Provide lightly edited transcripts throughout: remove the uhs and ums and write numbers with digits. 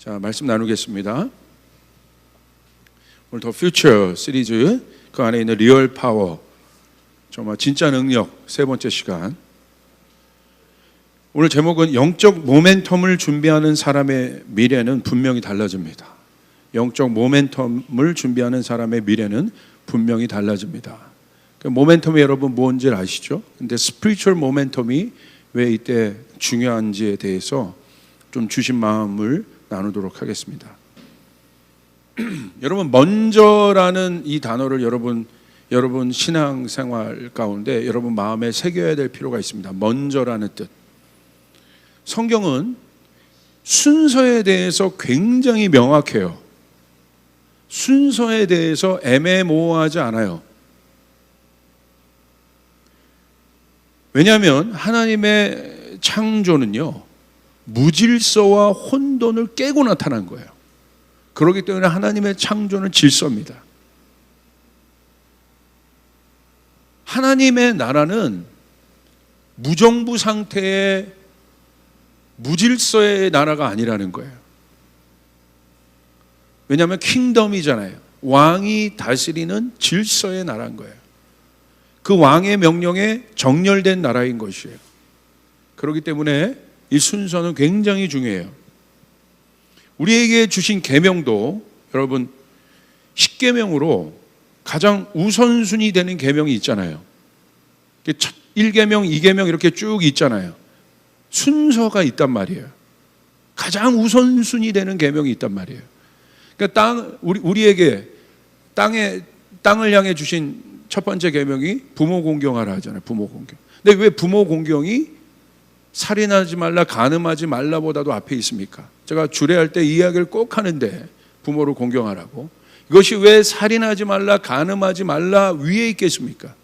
자, 말씀 나누겠습니다. 오늘 더 퓨처 시리즈 그 안에 있는 리얼 파워, 정말 진짜 능력 세 번째 시간. 오늘 제목은 영적 모멘텀을 준비하는 사람의 미래는 분명히 달라집니다. 영적 모멘텀을 준비하는 사람의 미래는 분명히 달라집니다. 그 모멘텀이 여러분 뭔지 아시죠? 근데 스피리추얼 모멘텀이 왜 이때 중요한지에 대해서 좀 주신 마음을 나누도록 하겠습니다. 여러분, 먼저라는 이 단어를 여러분 신앙생활 가운데 여러분 마음에 새겨야 될 필요가 있습니다. 먼저라는 뜻. 성경은 순서에 대해서 굉장히 명확해요. 순서에 대해서 애매모호하지 않아요. 왜냐하면 하나님의 창조는요, 무질서와 혼돈을 깨고 나타난 거예요. 그렇기 때문에 하나님의 창조는 질서입니다. 하나님의 나라는 무정부 상태의 무질서의 나라가 아니라는 거예요. 왜냐하면 킹덤이잖아요. 왕이 다스리는 질서의 나라인 거예요. 그 왕의 명령에 정렬된 나라인 것이에요. 그렇기 때문에 이 순서는 굉장히 중요해요. 우리에게 주신 계명도 여러분 10계명으로 가장 우선순위 되는 계명이 있잖아요. 1계명, 2계명 이렇게 쭉 있잖아요. 순서가 있단 말이에요. 가장 우선순위 되는 계명이 있단 말이에요. 그러니까 우리에게 땅을 향해 주신 첫 번째 계명이 부모 공경하라 하잖아요. 부모 공경. 근데 왜 부모 공경이 살인하지 말라, 간음하지 말라보다도 앞에 있습니까? 제가 주례할 때 이 이야기를 꼭 하는데, 부모를 공경하라고. 이것이 왜 살인하지 말라, 간음하지 말라 위에 있겠습니까?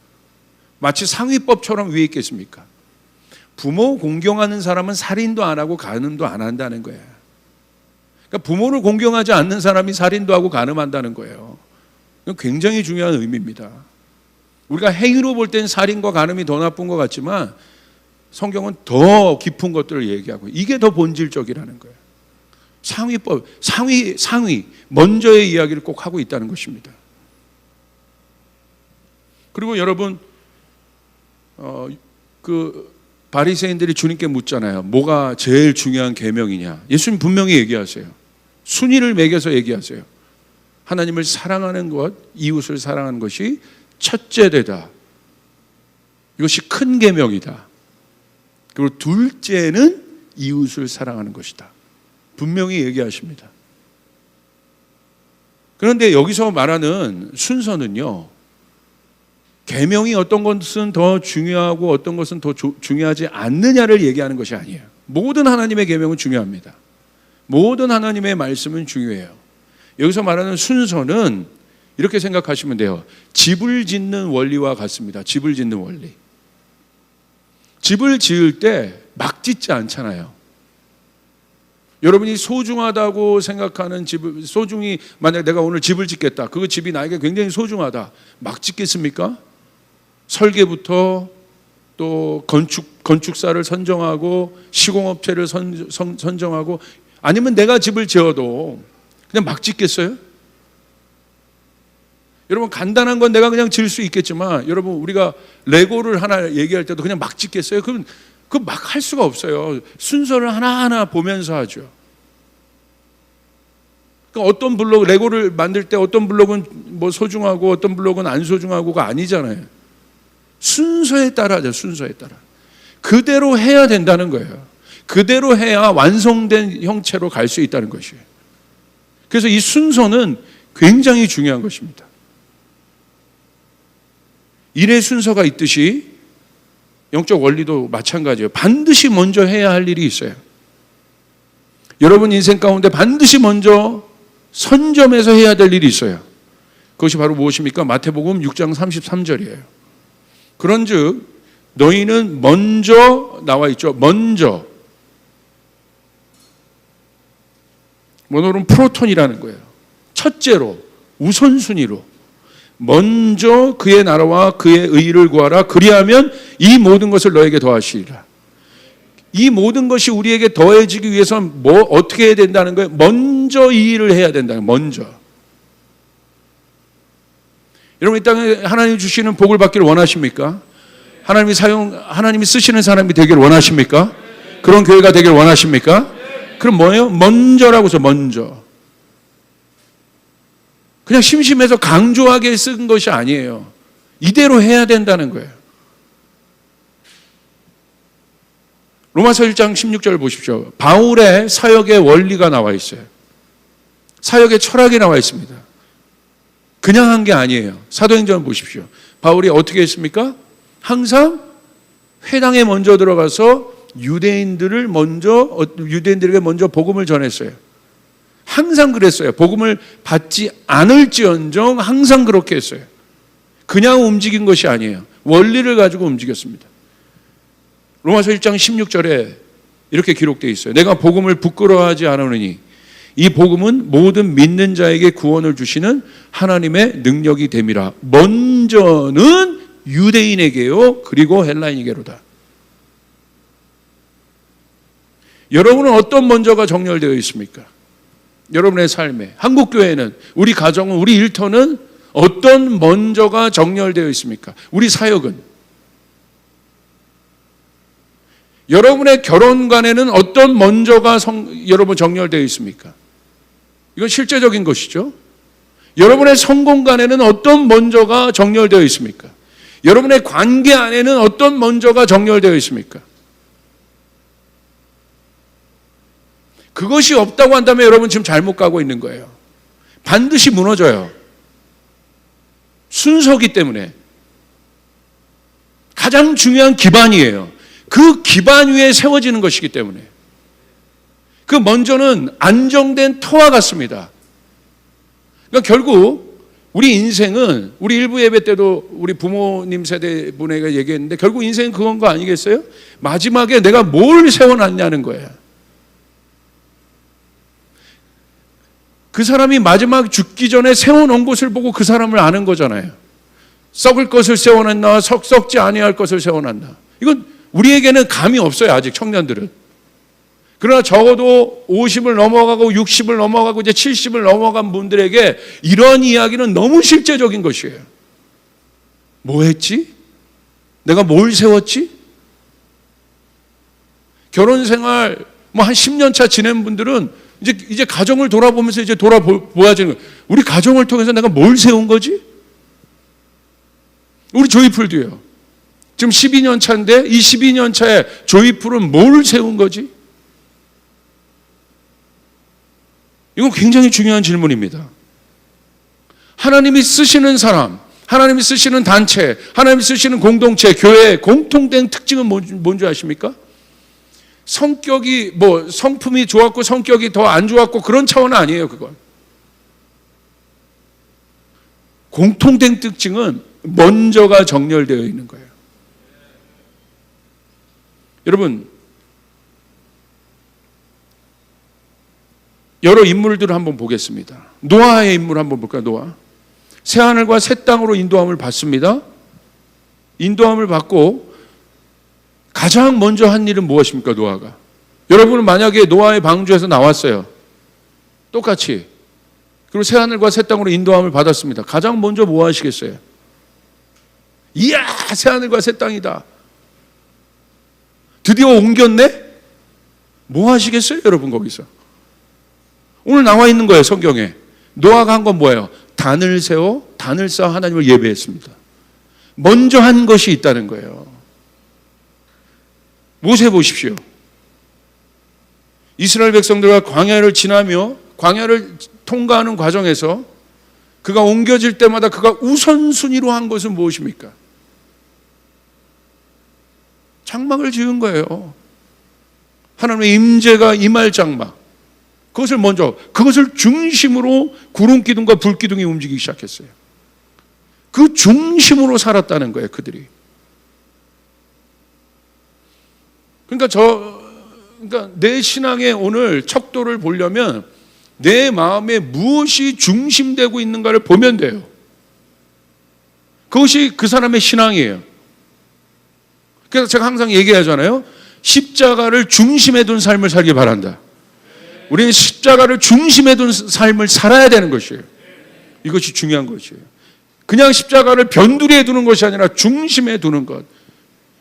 마치 상위법처럼 위에 있겠습니까? 부모 공경하는 사람은 살인도 안 하고 간음도 안 한다는 거예요. 그러니까 부모를 공경하지 않는 사람이 살인도 하고 간음한다는 거예요. 이건 굉장히 중요한 의미입니다. 우리가 행위로 볼 땐 살인과 간음이 더 나쁜 것 같지만 성경은 더 깊은 것들을 얘기하고 이게 더 본질적이라는 거예요. 상위법, 상위, 먼저의 이야기를 꼭 하고 있다는 것입니다. 그리고 여러분, 그 바리새인들이 주님께 묻잖아요. 뭐가 제일 중요한 계명이냐? 예수님 분명히 얘기하세요. 순위를 매겨서 얘기하세요. 하나님을 사랑하는 것, 이웃을 사랑하는 것이 첫째 되다. 이것이 큰 계명이다. 그리고 둘째는 이웃을 사랑하는 것이다. 분명히 얘기하십니다. 그런데 여기서 말하는 순서는요, 계명이 어떤 것은 더 중요하고 어떤 것은 더 중요하지 않느냐를 얘기하는 것이 아니에요. 모든 하나님의 계명은 중요합니다. 모든 하나님의 말씀은 중요해요. 여기서 말하는 순서는 이렇게 생각하시면 돼요. 집을 짓는 원리와 같습니다. 집을 짓는 원리. 집을 지을 때 막 짓지 않잖아요. 여러분이 소중하다고 생각하는 집을, 만약 내가 오늘 집을 짓겠다. 그 집이 나에게 굉장히 소중하다. 막 짓겠습니까? 설계부터 또 건축사를 선정하고 시공업체를 선정하고, 아니면 내가 집을 지어도 그냥 막 짓겠어요? 여러분, 간단한 건 내가 그냥 지을 수 있겠지만, 여러분, 우리가 레고를 하나 얘기할 때도 그냥 막 짓겠어요? 그럼 그 막 할 수가 없어요. 순서를 하나하나 보면서 하죠. 그러니까 어떤 블록, 레고를 만들 때 어떤 블록은 뭐 소중하고 어떤 블록은 안 소중하고가 아니잖아요. 순서에 따라 하죠. 순서에 따라. 그대로 해야 된다는 거예요. 그대로 해야 완성된 형체로 갈 수 있다는 것이에요. 그래서 이 순서는 굉장히 중요한 것입니다. 일의 순서가 있듯이 영적 원리도 마찬가지예요. 반드시 먼저 해야 할 일이 있어요. 여러분 인생 가운데 반드시 먼저 선점해서 해야 될 일이 있어요. 그것이 바로 무엇입니까? 마태복음 6장 33절이에요. 그런즉 너희는 먼저, 나와 있죠. 먼저. 뭐노는 프로톤이라는 거예요. 첫째로, 우선순위로 먼저 그의 나라와 그의 의의를 구하라. 그리하면 이 모든 것을 너에게 더하시리라. 이 모든 것이 우리에게 더해지기 위해서는 뭐 어떻게 해야 된다는 거예요? 먼저 이 일을 해야 된다는 거예요. 먼저. 여러분, 이 땅에 하나님이 주시는 복을 받기를 원하십니까? 하나님이 쓰시는 사람이 되기를 원하십니까? 그런 교회가 되기를 원하십니까? 그럼 뭐예요? 먼저라고 해서 먼저. 그냥 심심해서 강조하게 쓴 것이 아니에요. 이대로 해야 된다는 거예요. 로마서 1장 16절 보십시오. 바울의 사역의 원리가 나와 있어요. 사역의 철학이 나와 있습니다. 그냥 한 게 아니에요. 사도행전 보십시오. 바울이 어떻게 했습니까? 항상 회당에 먼저 들어가서 유대인들에게 먼저 복음을 전했어요. 항상 그랬어요. 복음을 받지 않을지언정 항상 그렇게 했어요. 그냥 움직인 것이 아니에요. 원리를 가지고 움직였습니다. 로마서 1장 16절에 이렇게 기록되어 있어요. 내가 복음을 부끄러워하지 않으니 이 복음은 모든 믿는 자에게 구원을 주시는 하나님의 능력이 됨이라. 먼저는 유대인에게요, 그리고 헬라인에게로다. 여러분은 어떤 먼저가 정렬되어 있습니까? 여러분의 삶에, 한국교회는, 우리 가정은, 우리 일터는 어떤 먼저가 정렬되어 있습니까? 우리 사역은, 여러분의 결혼관에는 어떤 먼저가 여러분 정렬되어 있습니까? 이건 실제적인 것이죠. 여러분의 성공관에는 어떤 먼저가 정렬되어 있습니까? 여러분의 관계 안에는 어떤 먼저가 정렬되어 있습니까? 그것이 없다고 한다면 여러분 지금 잘못 가고 있는 거예요. 반드시 무너져요. 순서기 때문에. 가장 중요한 기반이에요. 그 기반 위에 세워지는 것이기 때문에. 그 먼저는 안정된 터와 같습니다. 그러니까 결국 우리 인생은, 우리 일부 예배 때도 우리 부모님 세대 분에게 얘기했는데, 결국 인생은 그건 거 아니겠어요? 마지막에 내가 뭘 세워놨냐는 거예요. 그 사람이 마지막 죽기 전에 세워놓은 것을 보고 그 사람을 아는 거잖아요. 썩을 것을 세워놨나, 썩지 아니할 것을 세워놨나. 이건 우리에게는 감이 없어요, 아직 청년들은. 그러나 적어도 50을 넘어가고 60을 넘어가고 이제 70을 넘어간 분들에게 이런 이야기는 너무 실제적인 것이에요. 뭐 했지? 내가 뭘 세웠지? 결혼 생활 한 10년 차 지낸 분들은 이제 가정을 돌아보면서 이제 돌아보아야 되는 거예요. 우리 가정을 통해서 내가 뭘 세운 거지? 우리 조이풀도요. 지금 12년 차인데 이 12년 차에 조이풀은 뭘 세운 거지? 이건 굉장히 중요한 질문입니다. 하나님이 쓰시는 사람, 하나님이 쓰시는 단체, 하나님이 쓰시는 공동체, 교회의 공통된 특징은 뭔지 아십니까? 성격이 성품이 좋았고 성격이 더 안 좋았고 그런 차원은 아니에요, 그건. 공통된 특징은 먼저가 정렬되어 있는 거예요. 여러분, 여러 인물들을 한번 보겠습니다. 노아의 인물 한번 볼까요? 노아. 새하늘과 새 땅으로 인도함을 받습니다. 인도함을 받고 가장 먼저 한 일은 무엇입니까? 노아가. 여러분은 만약에 노아의 방주에서 나왔어요. 똑같이. 그리고 새하늘과 새 땅으로 인도함을 받았습니다. 가장 먼저 뭐 하시겠어요? 이야, 새하늘과 새 땅이다. 드디어 옮겼네? 뭐 하시겠어요, 여러분 거기서? 오늘 나와 있는 거예요, 성경에. 노아가 한 건 뭐예요? 단을 쌓아 하나님을 예배했습니다. 먼저 한 것이 있다는 거예요. 모세 보십시오. 이스라엘 백성들과 광야를 지나며 광야를 통과하는 과정에서 그가 옮겨질 때마다 그가 우선순위로 한 것은 무엇입니까? 장막을 지은 거예요. 하나님의 임재가 임할 장막. 그것을 중심으로 구름 기둥과 불 기둥이 움직이기 시작했어요. 그 중심으로 살았다는 거예요, 그들이. 그러니까 내 신앙의 오늘 척도를 보려면 내 마음에 무엇이 중심되고 있는가를 보면 돼요. 그것이 그 사람의 신앙이에요. 그래서 제가 항상 얘기하잖아요. 십자가를 중심에 둔 삶을 살기 바란다. 우리는 십자가를 중심에 둔 삶을 살아야 되는 것이에요. 이것이 중요한 것이에요. 그냥 십자가를 변두리에 두는 것이 아니라 중심에 두는 것.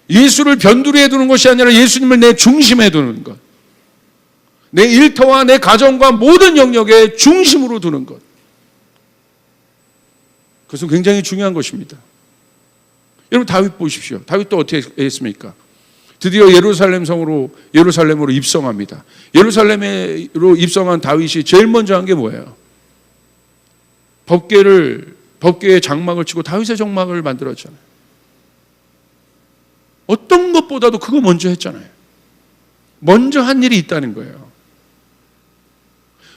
예수를 변두리에 두는 것이 아니라 예수님을 내 중심에 두는 것. 내 일터와 내 가정과 모든 영역의 중심으로 두는 것. 그것은 굉장히 중요한 것입니다. 여러분, 다윗 보십시오. 다윗도 어떻게 했습니까? 드디어 예루살렘으로 입성합니다. 예루살렘으로 입성한 다윗이 제일 먼저 한 게 뭐예요? 법궤의 장막을 치고 다윗의 정막을 만들었잖아요. 어떤 것보다도 그거 먼저 했잖아요. 먼저 한 일이 있다는 거예요.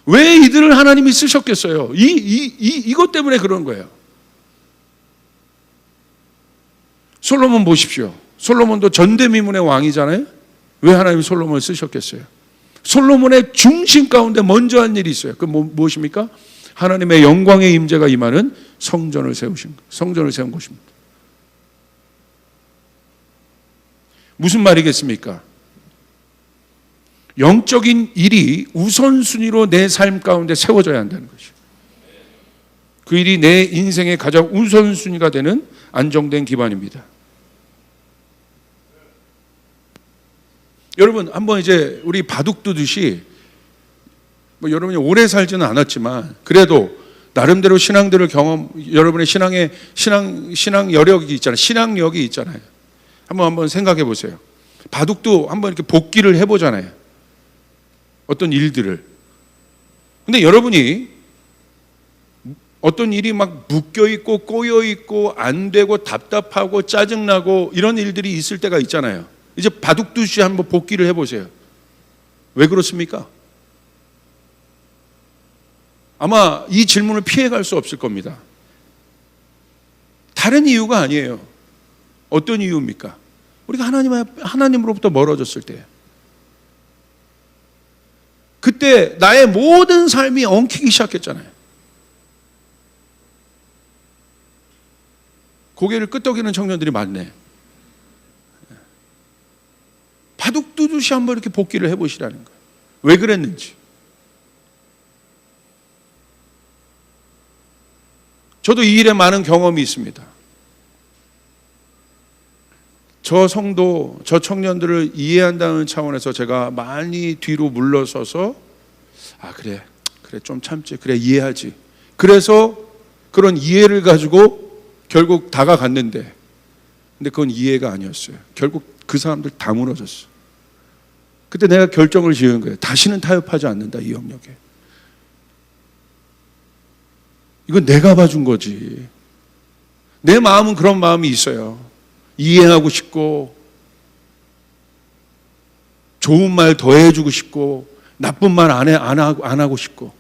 왜 이들을 하나님이 쓰셨겠어요? 이것 때문에 그런 거예요. 솔로몬 보십시오. 솔로몬도 전대미문의 왕이잖아요. 왜 하나님이 솔로몬을 쓰셨겠어요? 솔로몬의 중심 가운데 먼저 한 일이 있어요. 그 무엇입니까? 하나님의 영광의 임재가 임하는 성전을 세운 것입니다. 무슨 말이겠습니까? 영적인 일이 우선순위로 내 삶 가운데 세워져야 한다는 것이죠. 그 일이 내 인생의 가장 우선순위가 되는 안정된 기반입니다. 여러분, 한번 이제 우리 바둑 두듯이 여러분이 오래 살지는 않았지만 그래도 나름대로 신앙들을 여러분의 신앙 여력이 있잖아요. 신앙력이 있잖아요. 한번 생각해 보세요. 바둑도 한번 이렇게 복기를 해보잖아요. 어떤 일들을. 근데 여러분이 어떤 일이 막 묶여있고 꼬여있고 안 되고 답답하고 짜증나고 이런 일들이 있을 때가 있잖아요. 이제 바둑 두듯이 한번 복기를 해보세요. 왜 그렇습니까? 아마 이 질문을 피해갈 수 없을 겁니다. 다른 이유가 아니에요. 어떤 이유입니까? 우리가 하나님으로부터 멀어졌을 때, 그때 나의 모든 삶이 엉키기 시작했잖아요. 고개를 끄덕이는 청년들이 많네. 바둑 두듯이 한번 이렇게 복기를 해보시라는 거예요. 왜 그랬는지. 저도 이 일에 많은 경험이 있습니다. 저 성도, 저 청년들을 이해한다는 차원에서 제가 많이 뒤로 물러서서 그래 좀 참지, 그래 이해하지. 그래서 그런 이해를 가지고 결국 다가갔는데, 근데 그건 이해가 아니었어요. 결국 그 사람들 다 무너졌어. 그때 내가 결정을 지은 거예요. 다시는 타협하지 않는다, 이 영역에. 이건 내가 봐준 거지. 내 마음은 그런 마음이 있어요. 이해하고 싶고, 좋은 말 더 해주고 싶고, 나쁜 말 안 하고 싶고.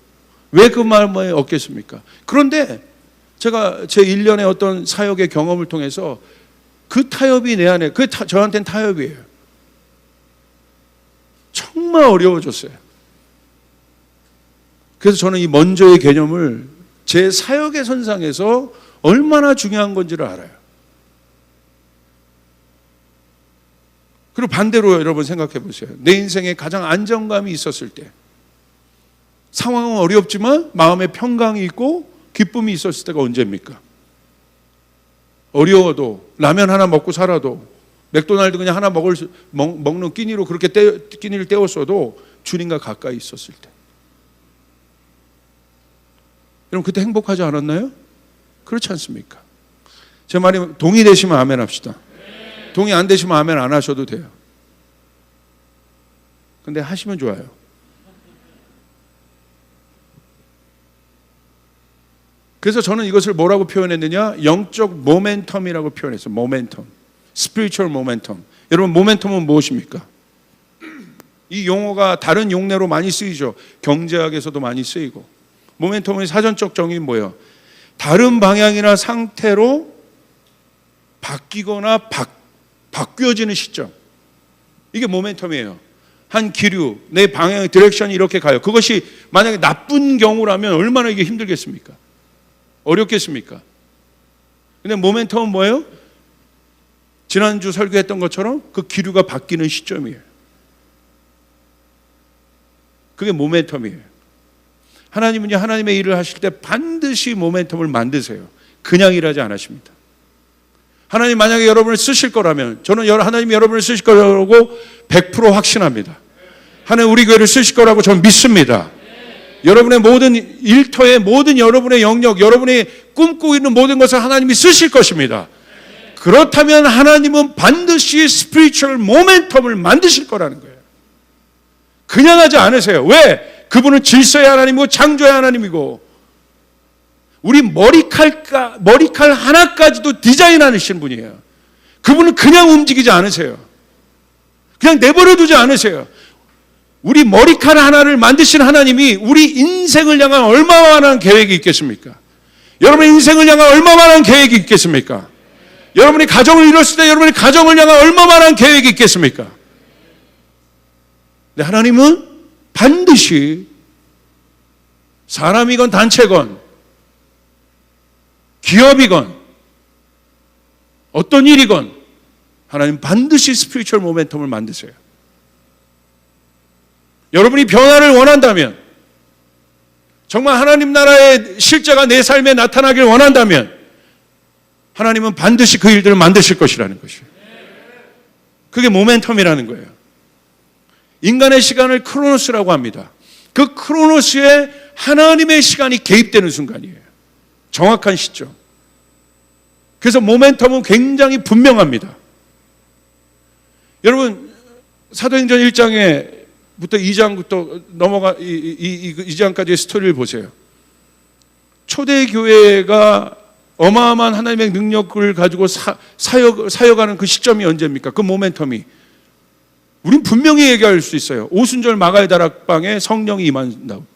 왜 그 마음을 얻겠습니까? 그런데 제가 제 1년의 어떤 사역의 경험을 통해서 그 타협이 내 안에, 저한테는 타협이에요. 정말 어려워졌어요. 그래서 저는 이 먼저의 개념을 제 사역의 선상에서 얼마나 중요한 건지를 알아요. 그리고 반대로 여러분 생각해 보세요. 내 인생에 가장 안정감이 있었을 때, 상황은 어렵지만 마음에 평강이 있고 기쁨이 있었을 때가 언제입니까? 어려워도 라면 하나 먹고 살아도, 맥도날드 그냥 하나 먹는 끼니로 그렇게 끼니를 때웠어도 주님과 가까이 있었을 때. 여러분, 그때 행복하지 않았나요? 그렇지 않습니까? 제 말이 동의되시면 아멘 합시다. 동의 안 되시면 아멘 안 하셔도 돼요. 근데 하시면 좋아요. 그래서 저는 이것을 뭐라고 표현했느냐? 영적 모멘텀이라고 표현했어요. 모멘텀. 스피리추얼 모멘텀. 여러분, 모멘텀은 무엇입니까? 이 용어가 다른 용례로 많이 쓰이죠. 경제학에서도 많이 쓰이고. 모멘텀의 사전적 정의는 뭐예요? 다른 방향이나 상태로 바뀌거나 바뀌어지는 시점. 이게 모멘텀이에요. 한 기류, 내 방향의 디렉션이 이렇게 가요. 그것이 만약에 나쁜 경우라면 얼마나 이게 힘들겠습니까? 어렵겠습니까? 근데 모멘텀은 뭐예요? 지난주 설교했던 것처럼 그 기류가 바뀌는 시점이에요. 그게 모멘텀이에요. 하나님은요, 하나님의 일을 하실 때 반드시 모멘텀을 만드세요. 그냥 일하지 않으십니다. 하나님 만약에 여러분을 쓰실 거라면, 저는 하나님이 여러분을 쓰실 거라고 100% 확신합니다. 하나님 우리 교회를 쓰실 거라고 저는 믿습니다. 여러분의 모든 일터의 모든 여러분의 영역, 여러분이 꿈꾸고 있는 모든 것을 하나님이 쓰실 것입니다. 그렇다면 하나님은 반드시 스피리추얼 모멘텀을 만드실 거라는 거예요. 그냥 하지 않으세요. 왜? 그분은 질서의 하나님이고 창조의 하나님이고 우리 머리칼 하나까지도 디자인하시는 분이에요. 그분은 그냥 움직이지 않으세요. 그냥 내버려 두지 않으세요. 우리 머리칼 하나를 만드신 하나님이 우리 인생을 향한 얼마만한 계획이 있겠습니까? 여러분의 인생을 향한 얼마만한 계획이 있겠습니까? 여러분이 가정을 이뤘을 때 여러분의 가정을 향한 얼마만한 계획이 있겠습니까? 근데 하나님은 반드시 사람이건 단체건 기업이건 어떤 일이건 하나님 반드시 스피리추얼 모멘텀을 만드세요. 여러분이 변화를 원한다면, 정말 하나님 나라의 실제가 내 삶에 나타나길 원한다면 하나님은 반드시 그 일들을 만드실 것이라는 것이에요. 그게 모멘텀이라는 거예요. 인간의 시간을 크로노스라고 합니다. 그 크로노스에 하나님의 시간이 개입되는 순간이에요. 정확한 시점. 그래서 모멘텀은 굉장히 분명합니다. 여러분, 사도행전 1장부터 2장부터 넘어가 이 2장까지의 스토리를 보세요. 초대교회가 어마어마한 하나님의 능력을 가지고 사역하는 그 시점이 언제입니까? 그 모멘텀이. 우린 분명히 얘기할 수 있어요. 오순절 마가의 다락방에 성령이 임한다고.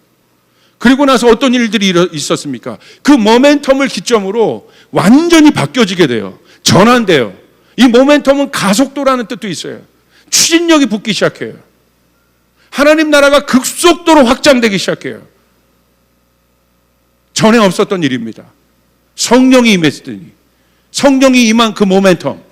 그리고 나서 어떤 일들이 있었습니까? 그 모멘텀을 기점으로 완전히 바뀌어지게 돼요. 전환돼요. 이 모멘텀은 가속도라는 뜻도 있어요. 추진력이 붙기 시작해요. 하나님 나라가 급속도로 확장되기 시작해요. 전에 없었던 일입니다. 성령이 임했더니, 성령이 임한 그 모멘텀.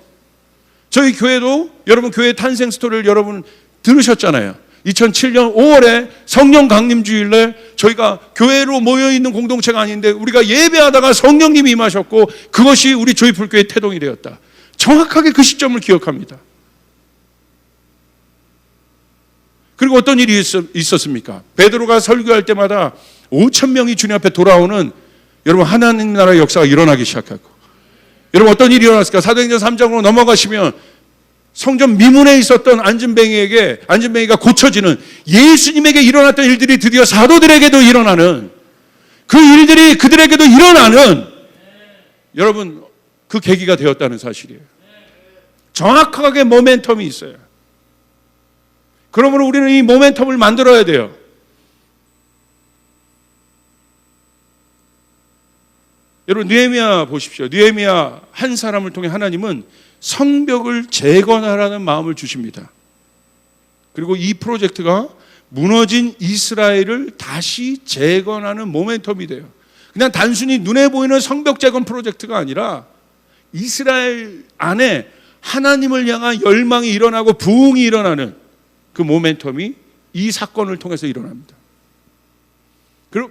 저희 교회도 여러분 교회 탄생 스토리를 여러분 들으셨잖아요. 2007년 5월에 성령 강림 주일날 저희가 교회로 모여있는 공동체가 아닌데 우리가 예배하다가 성령님이 임하셨고 그것이 우리 조이풀교회의 태동이 되었다. 정확하게 그 시점을 기억합니다. 그리고 어떤 일이 있었습니까? 베드로가 설교할 때마다 5,000명이 주님 앞에 돌아오는 여러분 하나님 나라의 역사가 일어나기 시작하고, 여러분 어떤 일이 일어났을까? 사도행전 3장으로 넘어가시면 성전 미문에 있었던 안진뱅이가 고쳐지는, 예수님에게 일어났던 일들이 드디어 사도들에게도 일어나는, 그 일들이 그들에게도 일어나는 여러분 그 계기가 되었다는 사실이에요. 정확하게 모멘텀이 있어요. 그러므로 우리는 이 모멘텀을 만들어야 돼요. 여러분 느헤미야 보십시오. 느헤미야 한 사람을 통해 하나님은 성벽을 재건하라는 마음을 주십니다. 그리고 이 프로젝트가 무너진 이스라엘을 다시 재건하는 모멘텀이 돼요. 그냥 단순히 눈에 보이는 성벽 재건 프로젝트가 아니라 이스라엘 안에 하나님을 향한 열망이 일어나고 부흥이 일어나는 그 모멘텀이 이 사건을 통해서 일어납니다.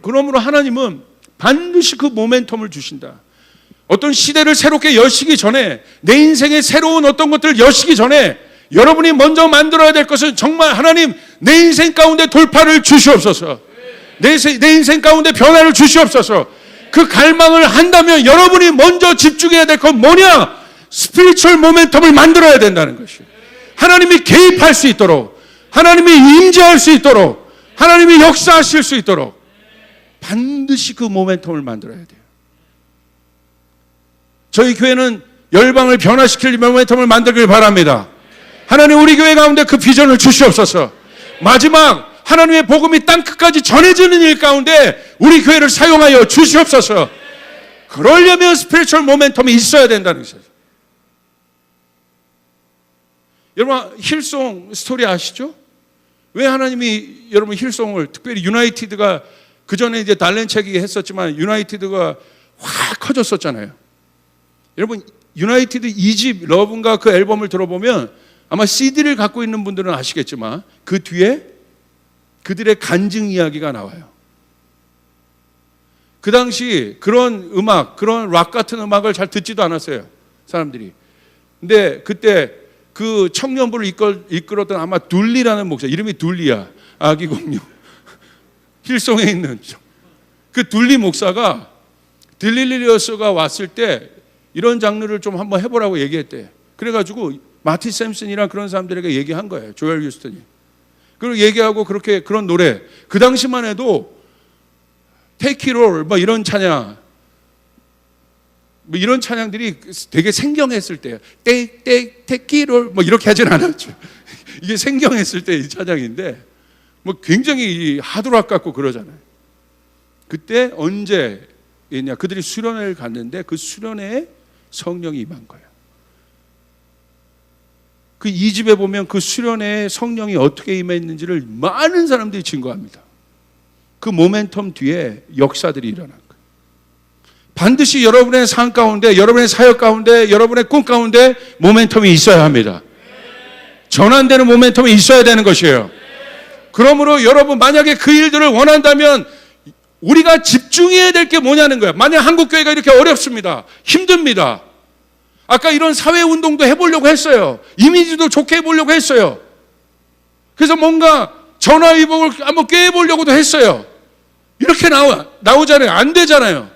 그러므로 하나님은 반드시 그 모멘텀을 주신다. 어떤 시대를 새롭게 여시기 전에, 내 인생에 새로운 어떤 것들을 여시기 전에 여러분이 먼저 만들어야 될 것은 정말 하나님 내 인생 가운데 돌파를 주시옵소서. 내 인생 가운데 변화를 주시옵소서. 그 갈망을 한다면 여러분이 먼저 집중해야 될 건 뭐냐? 스피리추얼 모멘텀을 만들어야 된다는 것이에요. 하나님이 개입할 수 있도록, 하나님이 임재할 수 있도록, 하나님이 역사하실 수 있도록 반드시 그 모멘텀을 만들어야 돼요. 저희 교회는 열방을 변화시킬 모멘텀을 만들길 바랍니다. 하나님 우리 교회 가운데 그 비전을 주시옵소서. 마지막 하나님의 복음이 땅끝까지 전해지는 일 가운데 우리 교회를 사용하여 주시옵소서. 그러려면 스피리추얼 모멘텀이 있어야 된다는 것이죠. 여러분 힐송 스토리 아시죠? 왜 하나님이 여러분 힐송을, 특별히 유나이티드가 그 전에 이제 달렌책이 했었지만 유나이티드가 확 커졌었잖아요. 여러분 유나이티드 2집 러브인가 그 앨범을 들어보면 아마 CD를 갖고 있는 분들은 아시겠지만 그 뒤에 그들의 간증 이야기가 나와요. 그 당시 그런 음악, 그런 락 같은 음악을 잘 듣지도 않았어요, 사람들이. 근데 그때 그 청년부를 이끌었던 아마 둘리라는 목사, 이름이 둘리야, 아기 공룡, 힐송에 있는 그 둘리 목사가 딜릴리어스가 왔을 때 이런 장르를 좀 한번 해보라고 얘기했대. 그래가지고 마티 샘슨이랑 그런 사람들에게 얘기한 거예요, 조엘 휴스턴이. 그리고 얘기하고 그렇게 그런 노래, 그 당시만 해도 Take It All 뭐 이런 찬양, 뭐 이런 찬양들이 되게 생경했을 때예요. Take It All 뭐 이렇게 하진 않았죠. 이게 생경했을 때 이 찬양인데 뭐 굉장히 하드락 같고 그러잖아요. 그때 언제냐, 그들이 수련회를 갔는데 그 수련회에 성령이 임한 거예요. 그 2집에 보면 그 수련회에 성령이 어떻게 임했는지를 많은 사람들이 증거합니다. 그 모멘텀 뒤에 역사들이 일어난 거예요. 반드시 여러분의 삶 가운데, 여러분의 사역 가운데, 여러분의 꿈 가운데 모멘텀이 있어야 합니다. 전환되는 모멘텀이 있어야 되는 것이에요. 그러므로 여러분, 만약에 그 일들을 원한다면 우리가 집중해야 될 게 뭐냐는 거예요. 만약 한국교회가 이렇게 어렵습니다, 힘듭니다. 아까 이런 사회운동도 해보려고 했어요. 이미지도 좋게 해보려고 했어요. 그래서 뭔가 전화위복을 한번 꾀해보려고도 했어요. 이렇게 나오잖아요. 안 되잖아요.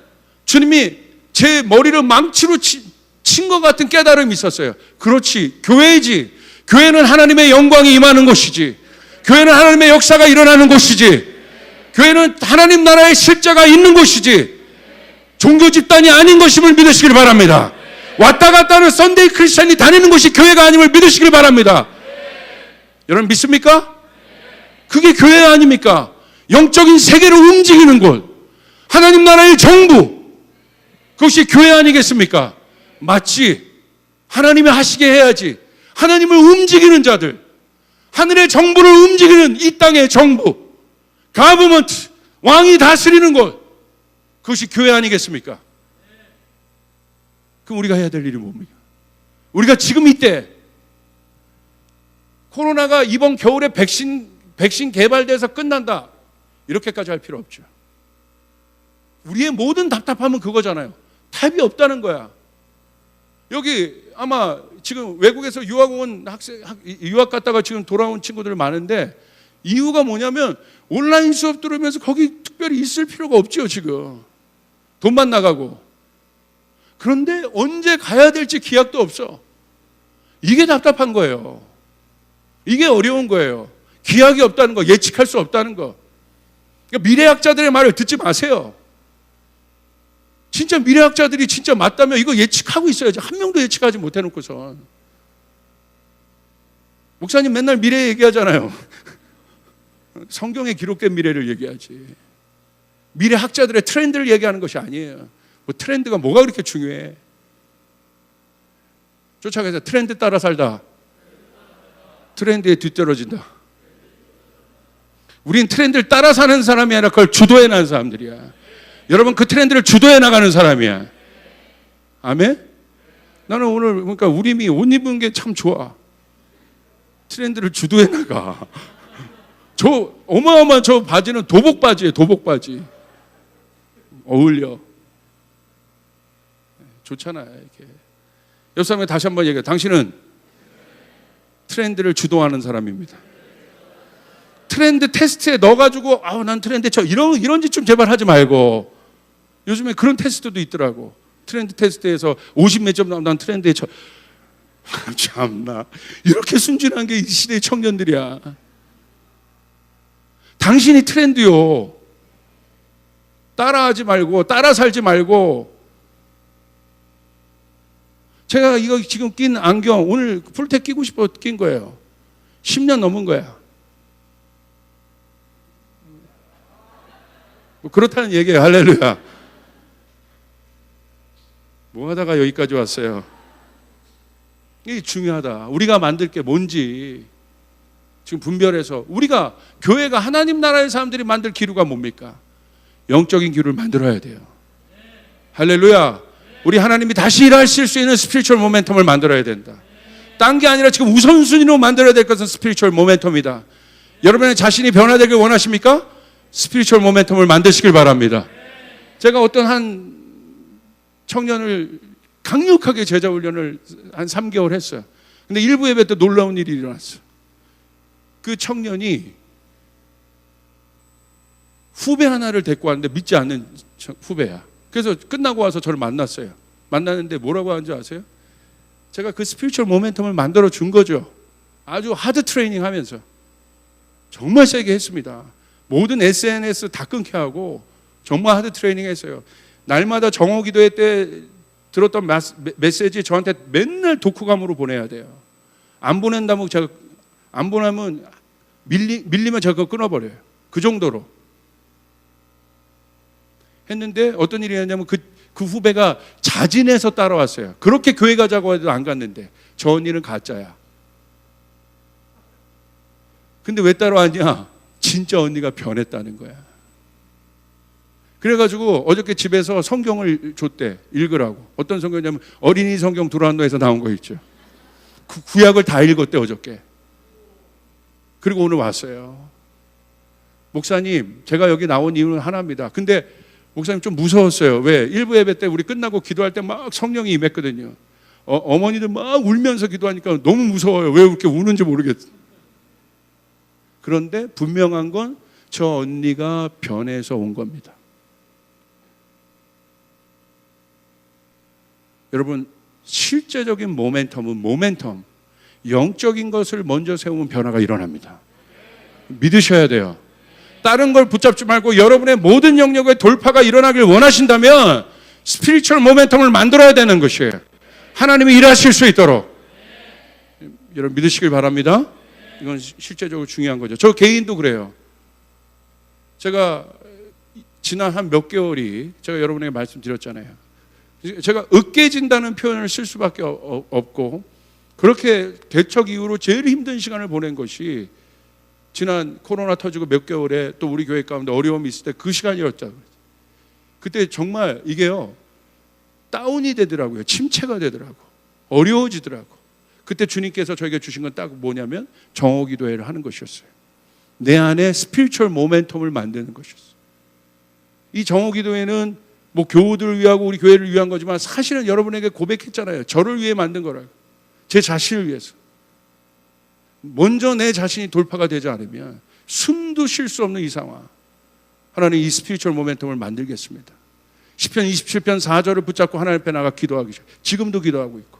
주님이 제 머리를 망치로 친 것 같은 깨달음이 있었어요. 그렇지, 교회이지. 교회는 하나님의 영광이 임하는 곳이지. 교회는 하나님의 역사가 일어나는 곳이지. 교회는 하나님 나라의 실제가 있는 곳이지. 종교 집단이 아닌 것임을 믿으시길 바랍니다. 왔다 갔다 하는 썬데이 크리스찬이 다니는 곳이 교회가 아님을 믿으시길 바랍니다. 여러분 믿습니까? 그게 교회 아닙니까? 영적인 세계를 움직이는 곳, 하나님 나라의 정부, 그것이 교회 아니겠습니까? 맞지. 하나님이 하시게 해야지. 하나님을 움직이는 자들, 하늘의 정부를 움직이는 이 땅의 정부, 가버먼트, 왕이 다스리는 곳, 그것이 교회 아니겠습니까? 그럼 우리가 해야 될 일이 뭡니까? 우리가 지금 이때 코로나가 이번 겨울에 백신 개발돼서 끝난다, 이렇게까지 할 필요 없죠. 우리의 모든 답답함은 그거잖아요. 답이 없다는 거야. 여기 아마 지금 외국에서 유학 갔다가 지금 돌아온 친구들 많은데, 이유가 뭐냐면 온라인 수업 들으면서 거기 특별히 있을 필요가 없죠. 지금 돈만 나가고. 그런데 언제 가야 될지 기약도 없어. 이게 답답한 거예요. 이게 어려운 거예요. 기약이 없다는 거, 예측할 수 없다는 거. 그러니까 미래학자들의 말을 듣지 마세요. 진짜 미래학자들이 진짜 맞다면 이거 예측하고 있어야지. 한 명도 예측하지 못해놓고선. 목사님 맨날 미래 얘기하잖아요. 성경에 기록된 미래를 얘기하지. 미래학자들의 트렌드를 얘기하는 것이 아니에요. 뭐 트렌드가 뭐가 그렇게 중요해? 쫓아가서 트렌드 따라 살다 트렌드에 뒤떨어진다. 우린 트렌드를 따라 사는 사람이 아니라 그걸 주도해 나가는 사람들이야. 여러분, 그 트렌드를 주도해 나가는 사람이야. 아멘? 나는 오늘 그러니까 우림이 옷 입은 게 참 좋아. 트렌드를 주도해 나가. 저 어마어마한 저 바지는 도복 바지예요. 도복 바지. 어울려. 좋잖아요. 이렇게. 옆 사람에 다시 한번 얘기해요. 당신은 트렌드를 주도하는 사람입니다. 트렌드 테스트에 넣어가지고 난 트렌드 이런 짓 좀 제발 하지 말고. 요즘에 그런 테스트도 있더라고. 트렌드 테스트에서 50 몇 점 나오면 난 트렌드에 참나, 이렇게 순진한 게 이 시대의 청년들이야. 당신이 트렌드요. 따라하지 말고, 따라 살지 말고. 제가 이거 지금 낀 안경 오늘 풀텍 끼고 싶어 낀 거예요. 10년 넘은 거야. 뭐 그렇다는 얘기예요. 할렐루야. 뭐 하다가 여기까지 왔어요. 이게 중요하다. 우리가 만들 게 뭔지 지금 분별해서, 우리가 교회가 하나님 나라의 사람들이 만들 기류가 뭡니까? 영적인 기류를 만들어야 돼요. 할렐루야. 우리 하나님이 다시 일하실 수 있는 스피리추얼 모멘텀을 만들어야 된다. 딴 게 아니라 지금 우선순위로 만들어야 될 것은 스피리추얼 모멘텀이다. 여러분의 자신이 변화되길 원하십니까? 스피리추얼 모멘텀을 만드시길 바랍니다. 제가 어떤 한 청년을 강력하게 제자 훈련을 한 3개월 했어요. 근데 일부 예배 때 놀라운 일이 일어났어요. 그 청년이 후배 하나를 데리고 왔는데 믿지 않는 후배야. 그래서 끝나고 와서 저를 만났어요. 만났는데 뭐라고 하는지 아세요? 제가 그 스피리추얼 모멘텀을 만들어 준 거죠. 아주 하드 트레이닝 하면서 정말 세게 했습니다. 모든 SNS 다 끊게 하고 정말 하드 트레이닝 했어요. 날마다 정오 기도회 때 들었던 메시지 저한테 맨날 독후감으로 보내야 돼요. 안 보낸다면 제가 안 보내면 밀리면 제가 그거 끊어버려요. 그 정도로 했는데 어떤 일이 있냐면 그 후배가 자진해서 따라왔어요. 그렇게 교회 가자고 해도 안 갔는데 저 언니는 가짜야. 근데 왜 따라왔냐? 진짜 언니가 변했다는 거야. 그래가지고 어저께 집에서 성경을 줬대. 읽으라고. 어떤 성경이냐면 어린이 성경 두란노에서 나온 거 있죠. 그 구약을 다 읽었대 어저께. 그리고 오늘 왔어요. 목사님, 제가 여기 나온 이유는 하나입니다. 근데 목사님 좀 무서웠어요. 왜? 일부 예배 때 우리 끝나고 기도할 때 막 성령이 임했거든요. 어머니들 막 울면서 기도하니까 너무 무서워요. 왜 그렇게 우는지 모르겠어요. 그런데 분명한 건 저 언니가 변해서 온 겁니다. 여러분, 실제적인 모멘텀, 영적인 것을 먼저 세우면 변화가 일어납니다. 믿으셔야 돼요. 다른 걸 붙잡지 말고 여러분의 모든 영역의 돌파가 일어나길 원하신다면 스피리추얼 모멘텀을 만들어야 되는 것이에요. 하나님이 일하실 수 있도록. 여러분 믿으시길 바랍니다. 이건 실제적으로 중요한 거죠. 저 개인도 그래요. 제가 지난 한 몇 개월이 제가 여러분에게 말씀드렸잖아요. 제가 으깨진다는 표현을 쓸 수밖에 없고 그렇게 개척 이후로 제일 힘든 시간을 보낸 것이 지난 코로나 터지고 몇 개월에 또 우리 교회 가운데 어려움이 있을 때 그 시간이었죠. 그때 정말 이게요 다운이 되더라고요. 침체가 되더라고. 어려워지더라고. 그때 주님께서 저에게 주신 건 딱 뭐냐면 정오 기도회를 하는 것이었어요. 내 안에 스피리추얼 모멘텀을 만드는 것이었어요. 이 정오 기도회는 뭐 교우들을 위하고 우리 교회를 위한 거지만 사실은 여러분에게 고백했잖아요. 저를 위해 만든 거라고. 제 자신을 위해서. 먼저 내 자신이 돌파가 되지 않으면 숨도 쉴 수 없는 이 상황. 하나님 이 스피리추얼 모멘텀을 만들겠습니다. 시편 27편 4절을 붙잡고 하나님 앞에 나가 기도하기 시작. 지금도 기도하고 있고.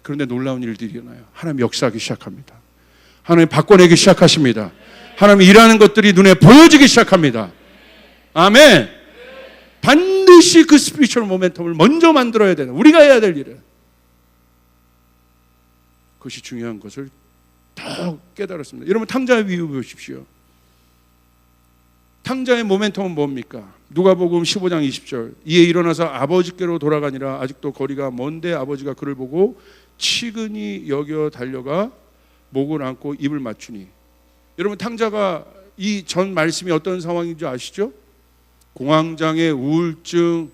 그런데 놀라운 일들이 일어나요. 하나님 역사하기 시작합니다. 하나님 바꿔내기 시작하십니다. 하나님 일하는 것들이 눈에 보여지기 시작합니다. 아멘. 반드시 그 스피리추얼 모멘텀을 먼저 만들어야 되는 우리가 해야 될 일은 그것이 중요한 것을 더 깨달았습니다. 여러분 탕자의 비유 보십시오. 탕자의 모멘텀은 뭡니까? 누가복음 15장 20절 이에 일어나서 아버지께로 돌아가니라 아직도 거리가 먼데 아버지가 그를 보고 치근히 여겨 달려가 목을 안고 입을 맞추니. 여러분 탕자가 이 전 말씀이 어떤 상황인지 아시죠? 공황장애, 우울증,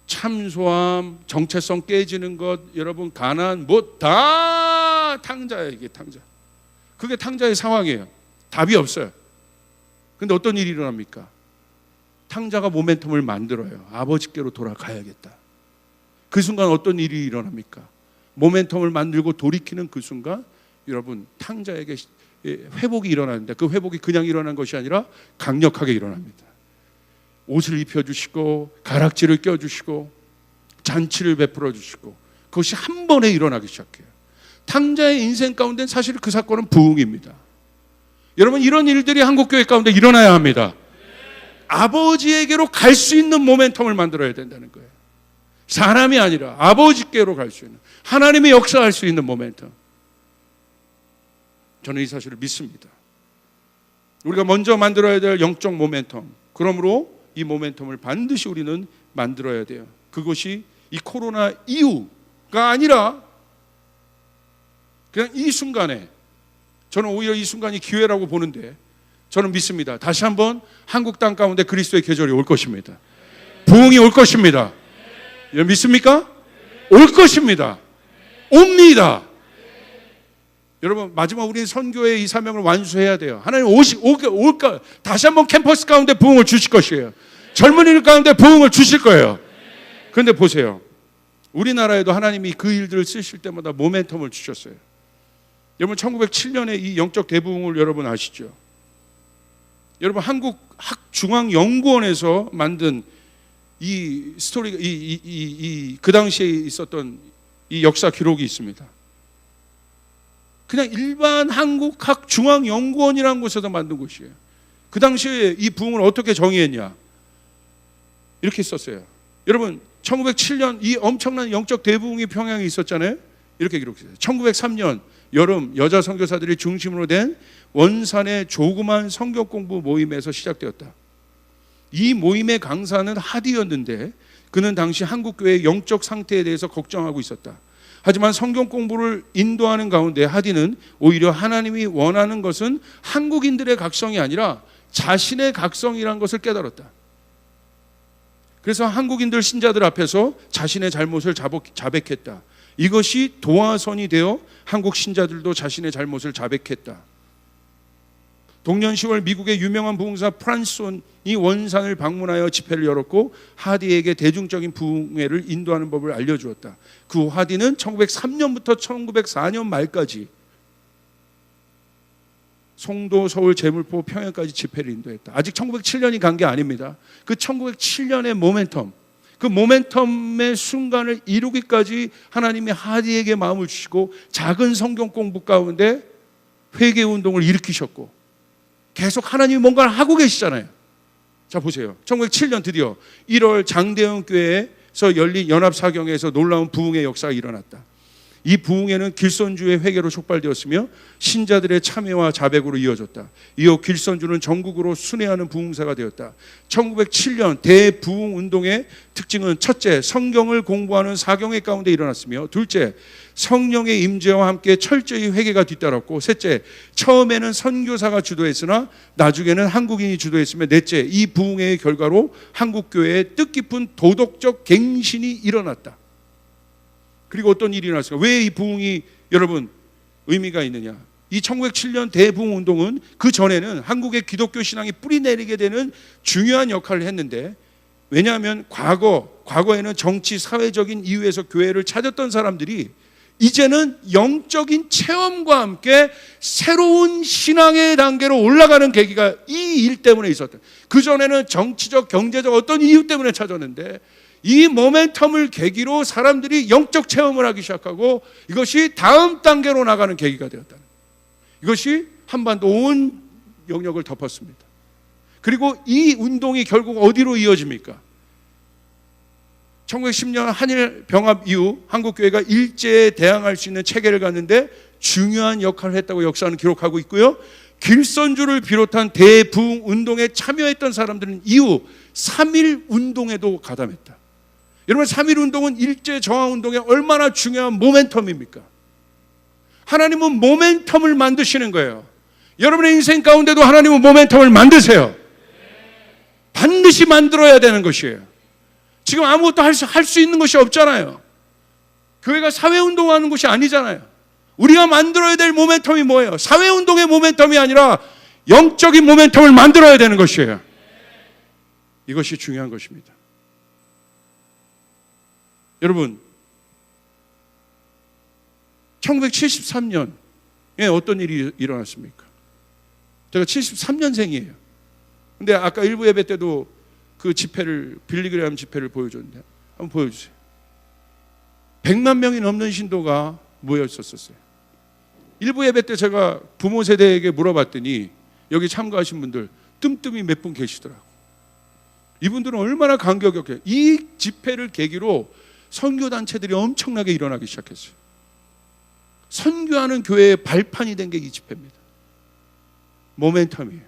참소함, 정체성 깨지는 것, 여러분 가난, 뭐 다 탕자예요. 이게 탕자. 그게 탕자의 상황이에요. 답이 없어요. 근데 어떤 일이 일어납니까? 탕자가 모멘텀을 만들어요. 아버지께로 돌아가야겠다. 그 순간 어떤 일이 일어납니까? 모멘텀을 만들고 돌이키는 그 순간 여러분 탕자에게 회복이 일어나는데 그 회복이 그냥 일어난 것이 아니라 강력하게 일어납니다. 옷을 입혀주시고 가락지를 껴주시고 잔치를 베풀어 주시고 그것이 한 번에 일어나기 시작해요. 탕자의 인생 가운데 사실 그 사건은 부흥입니다. 여러분 이런 일들이 한국교회 가운데 일어나야 합니다. 아버지에게로 갈 수 있는 모멘텀을 만들어야 된다는 거예요. 사람이 아니라 아버지께로 갈 수 있는 하나님의 역사할 수 있는 모멘텀. 저는 이 사실을 믿습니다. 우리가 먼저 만들어야 될 영적 모멘텀. 그러므로 이 모멘텀을 반드시 우리는 만들어야 돼요. 그것이 이 코로나 이후가 아니라 그냥 이 순간에 저는 오히려 이 순간이 기회라고 보는데 저는 믿습니다. 다시 한번 한국 땅 가운데 그리스도의 계절이 올 것입니다. 부흥이 올 것입니다. 믿습니까? 올 것입니다. 옵니다. 여러분, 마지막 우리는 선교의 이 사명을 완수해야 돼요. 하나님 올까 다시 한번 캠퍼스 가운데 부흥을 주실 것이에요. 젊은이들 가운데 부흥을 주실 거예요. 그런데 보세요, 우리나라에도 하나님이 그 일들을 쓰실 때마다 모멘텀을 주셨어요. 여러분, 1907년에 이 영적 대부흥을 여러분 아시죠? 여러분, 한국학중앙연구원에서 만든 이 스토리가 그 당시에 있었던 이 역사 기록이 있습니다. 그냥 일반 한국학중앙연구원이라는 곳에서 만든 곳이에요. 그 당시에 이 부흥을 어떻게 정의했냐, 이렇게 썼어요. 여러분, 1907년 이 엄청난 영적 대부흥이 평양에 있었잖아요. 이렇게 기록했어요. 1903년 여름 여자 선교사들이 중심으로 된 원산의 조그만 성경 공부 모임에서 시작되었다. 이 모임의 강사는 하디였는데 그는 당시 한국교회의 영적 상태에 대해서 걱정하고 있었다. 하지만 성경 공부를 인도하는 가운데 하디는 오히려 하나님이 원하는 것은 한국인들의 각성이 아니라 자신의 각성이라는 것을 깨달았다. 그래서 한국인들 신자들 앞에서 자신의 잘못을 자백했다. 이것이 도화선이 되어 한국 신자들도 자신의 잘못을 자백했다. 동년 10월 미국의 유명한 부흥사 프란손이 원산을 방문하여 집회를 열었고 하디에게 대중적인 부흥회를 인도하는 법을 알려주었다. 그 후 하디는 1903년부터 1904년 말까지 송도, 서울, 제물포, 평양까지 집회를 인도했다. 아직 1907년이 간 게 아닙니다. 그 1907년의 모멘텀, 그 모멘텀의 순간을 이루기까지 하나님이 하디에게 마음을 주시고 작은 성경 공부 가운데 회개 운동을 일으키셨고 계속 하나님이 뭔가를 하고 계시잖아요. 자, 보세요. 1907년 드디어 1월 장대현 교회에서 열린 연합사경에서 놀라운 부흥의 역사가 일어났다. 이 부흥회는 길선주의 회개로 촉발되었으며 신자들의 참여와 자백으로 이어졌다. 이후 길선주는 전국으로 순회하는 부흥사가 되었다. 1907년 대부흥 운동의 특징은 첫째, 성경을 공부하는 사경회 가운데 일어났으며, 둘째, 성령의 임재와 함께 철저히 회개가 뒤따랐고, 셋째, 처음에는 선교사가 주도했으나 나중에는 한국인이 주도했으며, 넷째, 이 부흥회의 결과로 한국교회의 뜻깊은 도덕적 갱신이 일어났다. 그리고 어떤 일이 일어났을까? 왜 이 부흥이 여러분 의미가 있느냐? 이 1907년 대부흥 운동은 그 전에는 한국의 기독교 신앙이 뿌리내리게 되는 중요한 역할을 했는데, 왜냐하면 과거에는 정치, 사회적인 이유에서 교회를 찾았던 사람들이 이제는 영적인 체험과 함께 새로운 신앙의 단계로 올라가는 계기가 이 일 때문에 있었다. 그 전에는 정치적, 경제적 어떤 이유 때문에 찾았는데 이 모멘텀을 계기로 사람들이 영적 체험을 하기 시작하고 이것이 다음 단계로 나가는 계기가 되었다. 이것이 한반도 온 영역을 덮었습니다. 그리고 이 운동이 결국 어디로 이어집니까? 1910년 한일 병합 이후 한국교회가 일제에 대항할 수 있는 체계를 갖는데 중요한 역할을 했다고 역사는 기록하고 있고요. 길선주를 비롯한 대부흥 운동에 참여했던 사람들은 이후 3.1 운동에도 가담했다. 여러분, 3.1 운동은 일제 저항 운동의 얼마나 중요한 모멘텀입니까? 하나님은 모멘텀을 만드시는 거예요. 여러분의 인생 가운데도 하나님은 모멘텀을 만드세요. 반드시 만들어야 되는 것이에요. 지금 아무것도 할 수 있는 것이 없잖아요. 교회가 사회운동하는 것이 아니잖아요. 우리가 만들어야 될 모멘텀이 뭐예요? 사회운동의 모멘텀이 아니라 영적인 모멘텀을 만들어야 되는 것이에요. 이것이 중요한 것입니다. 여러분, 1973년에 어떤 일이 일어났습니까? 제가 73년생이에요. 근데 아까 일부 예배 때도 그 집회를, 빌리그레암 집회를 보여줬는데 한번 보여주세요. 100만 명이 넘는 신도가 모여 있었어요. 일부 예배 때 제가 부모 세대에게 물어봤더니 여기 참가하신 분들 뜸뜸이 몇 분 계시더라고요. 이분들은 얼마나 감격했겠어요. 이 집회를 계기로 선교단체들이 엄청나게 일어나기 시작했어요. 선교하는 교회의 발판이 된 게 이 집회입니다. 모멘텀이에요.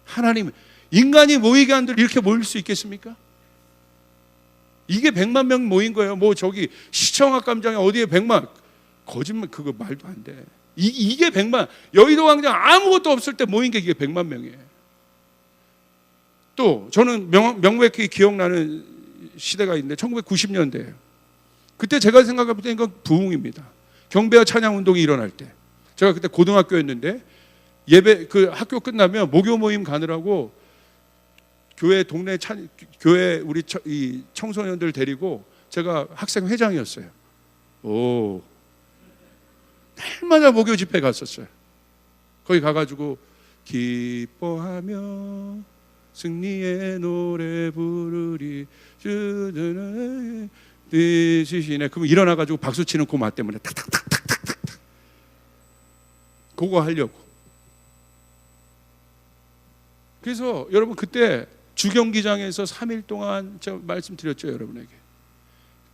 하나님, 인간이 모이게 한들 이렇게 모일 수 있겠습니까? 이게 100만 명 모인 거예요. 뭐 저기 시청학 감장에 어디에 100만, 거짓말, 그거 말도 안 돼. 이게 100만, 여의도 광장 아무것도 없을 때 모인 게 이게 100만 명이에요. 또 저는 명백히 기억나는 시대가 있는데 1990년대예요. 그때 제가 생각할 때 이건 부흥입니다. 경배와 찬양 운동이 일어날 때 제가 그때 고등학교였는데 예배 그 학교 끝나면 목요 모임 가느라고 교회 동네 교회 우리 이 청소년들 데리고 제가 학생 회장이었어요. 오, 날마다 목요 집회 갔었어요. 거기 가가지고 기뻐하며 승리의 노래 부르리 주드네 뜻이시네. 그럼 일어나가지고 박수 치는 그 맛 때문에 탁탁탁탁탁탁 그거 하려고. 그래서 여러분 그때 주경기장에서 3일 동안 제가 말씀드렸죠, 여러분에게.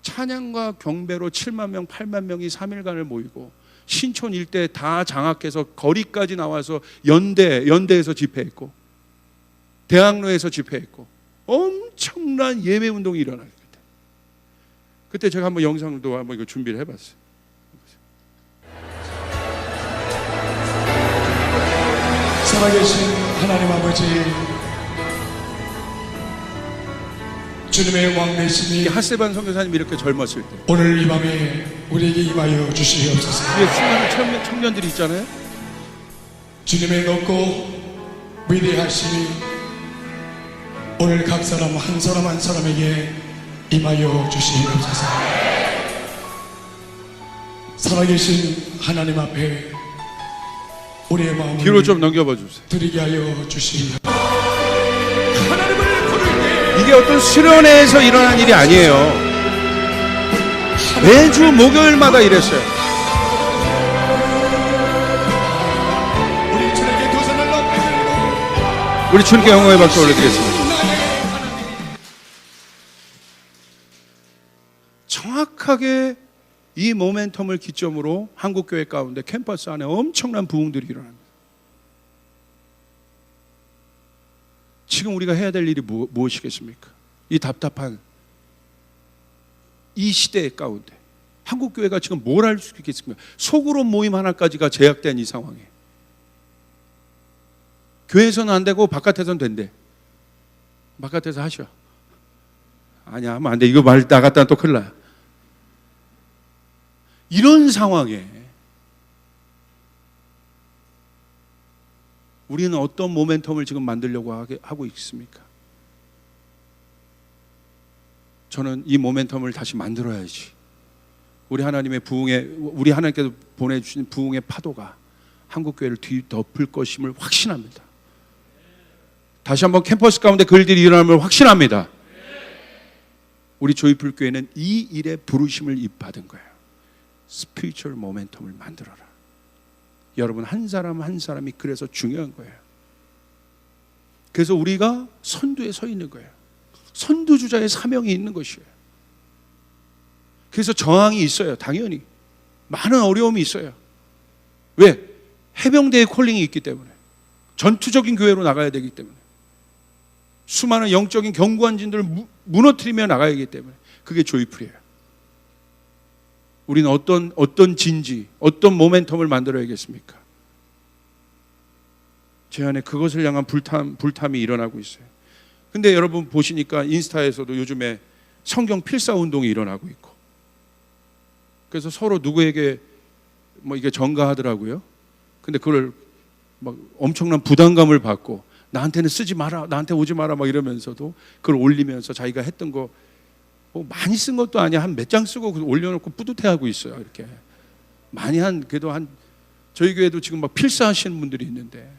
찬양과 경배로 7만 명, 8만 명이 3일간을 모이고 신촌 일대 다 장악해서 거리까지 나와서 연대에서 집회했고 대학로에서 집회했고 엄청난 예배 운동이 일어나요. 그때 제가 한번 영상도 한번 이거 준비를 해봤어요. 살아계신 하나님 아버지, 주님의 왕 되시니 핫세반 선교사님 이렇게 젊었을 때 오늘 이 밤에 우리에게 임하여 주시옵소서. 위에 수많은 청년들이 있잖아요. 주님의 높고 위대하심이 오늘 각 사람 한 사람 한 사람에게 임하여 주시옵소서. 살아계신 하나님 앞에 우리의 마음을 뒤로 좀 넘겨봐 주세요. 드리게 하여 주시옵소서. 이게 어떤 수련회에서 일어난 일이 아니에요. 매주 목요일마다 이랬어요. 우리 주님께 두 손을 높이 들고 우리 주님께 영광의 박수 올려드리겠습니다. 정확하게 이 모멘텀을 기점으로 한국교회 가운데 캠퍼스 안에 엄청난 부흥들이 일어납니다. 지금 우리가 해야 될 일이 무엇이겠습니까? 이 답답한 이 시대 가운데 한국교회가 지금 뭘 할 수 있겠습니까? 소그룹 모임 하나까지가 제약된 이 상황에 교회에서는 안 되고 바깥에서는 된대. 바깥에서 하셔. 아니야 하면 안 돼. 이거 말 나갔다 또 큰일 나요. 이런 상황에 우리는 어떤 모멘텀을 지금 만들려고 하고 있습니까? 저는 이 모멘텀을 다시 만들어야지. 우리 하나님의 우리 하나님께서 보내주신 부흥의 파도가 한국교회를 뒤덮을 것임을 확신합니다. 다시 한번 캠퍼스 가운데 그 일들이 일어남을 확신합니다. 우리 조이풀교회는 이 일에 부르심을 받은 거예요. 스피리추얼 모멘텀을 만들어라. 여러분 한 사람 한 사람이 그래서 중요한 거예요. 그래서 우리가 선두에 서 있는 거예요. 선두주자의 사명이 있는 것이에요. 그래서 저항이 있어요. 당연히 많은 어려움이 있어요. 왜? 해병대의 콜링이 있기 때문에, 전투적인 교회로 나가야 되기 때문에, 수많은 영적인 경관진들을 무너뜨리며 나가야 하기 때문에 그게 조이풀이에요. 우리는 어떤 진지, 어떤 모멘텀을 만들어야겠습니까? 제 안에 그것을 향한 불탐이 일어나고 있어요. 근데 여러분 보시니까 인스타에서도 요즘에 성경 필사 운동이 일어나고 있고, 그래서 서로 누구에게 이게 전가하더라고요. 근데 그걸 막 엄청난 부담감을 받고 나한테는 쓰지 마라, 나한테 오지 마라 막 이러면서도 그걸 올리면서 자기가 했던 거 많이 쓴 것도 아니야. 한 몇 장 쓰고 올려놓고 뿌듯해하고 있어요. 이렇게 많이 그래도 저희 교회도 지금 막 필사하시는 분들이 있는데,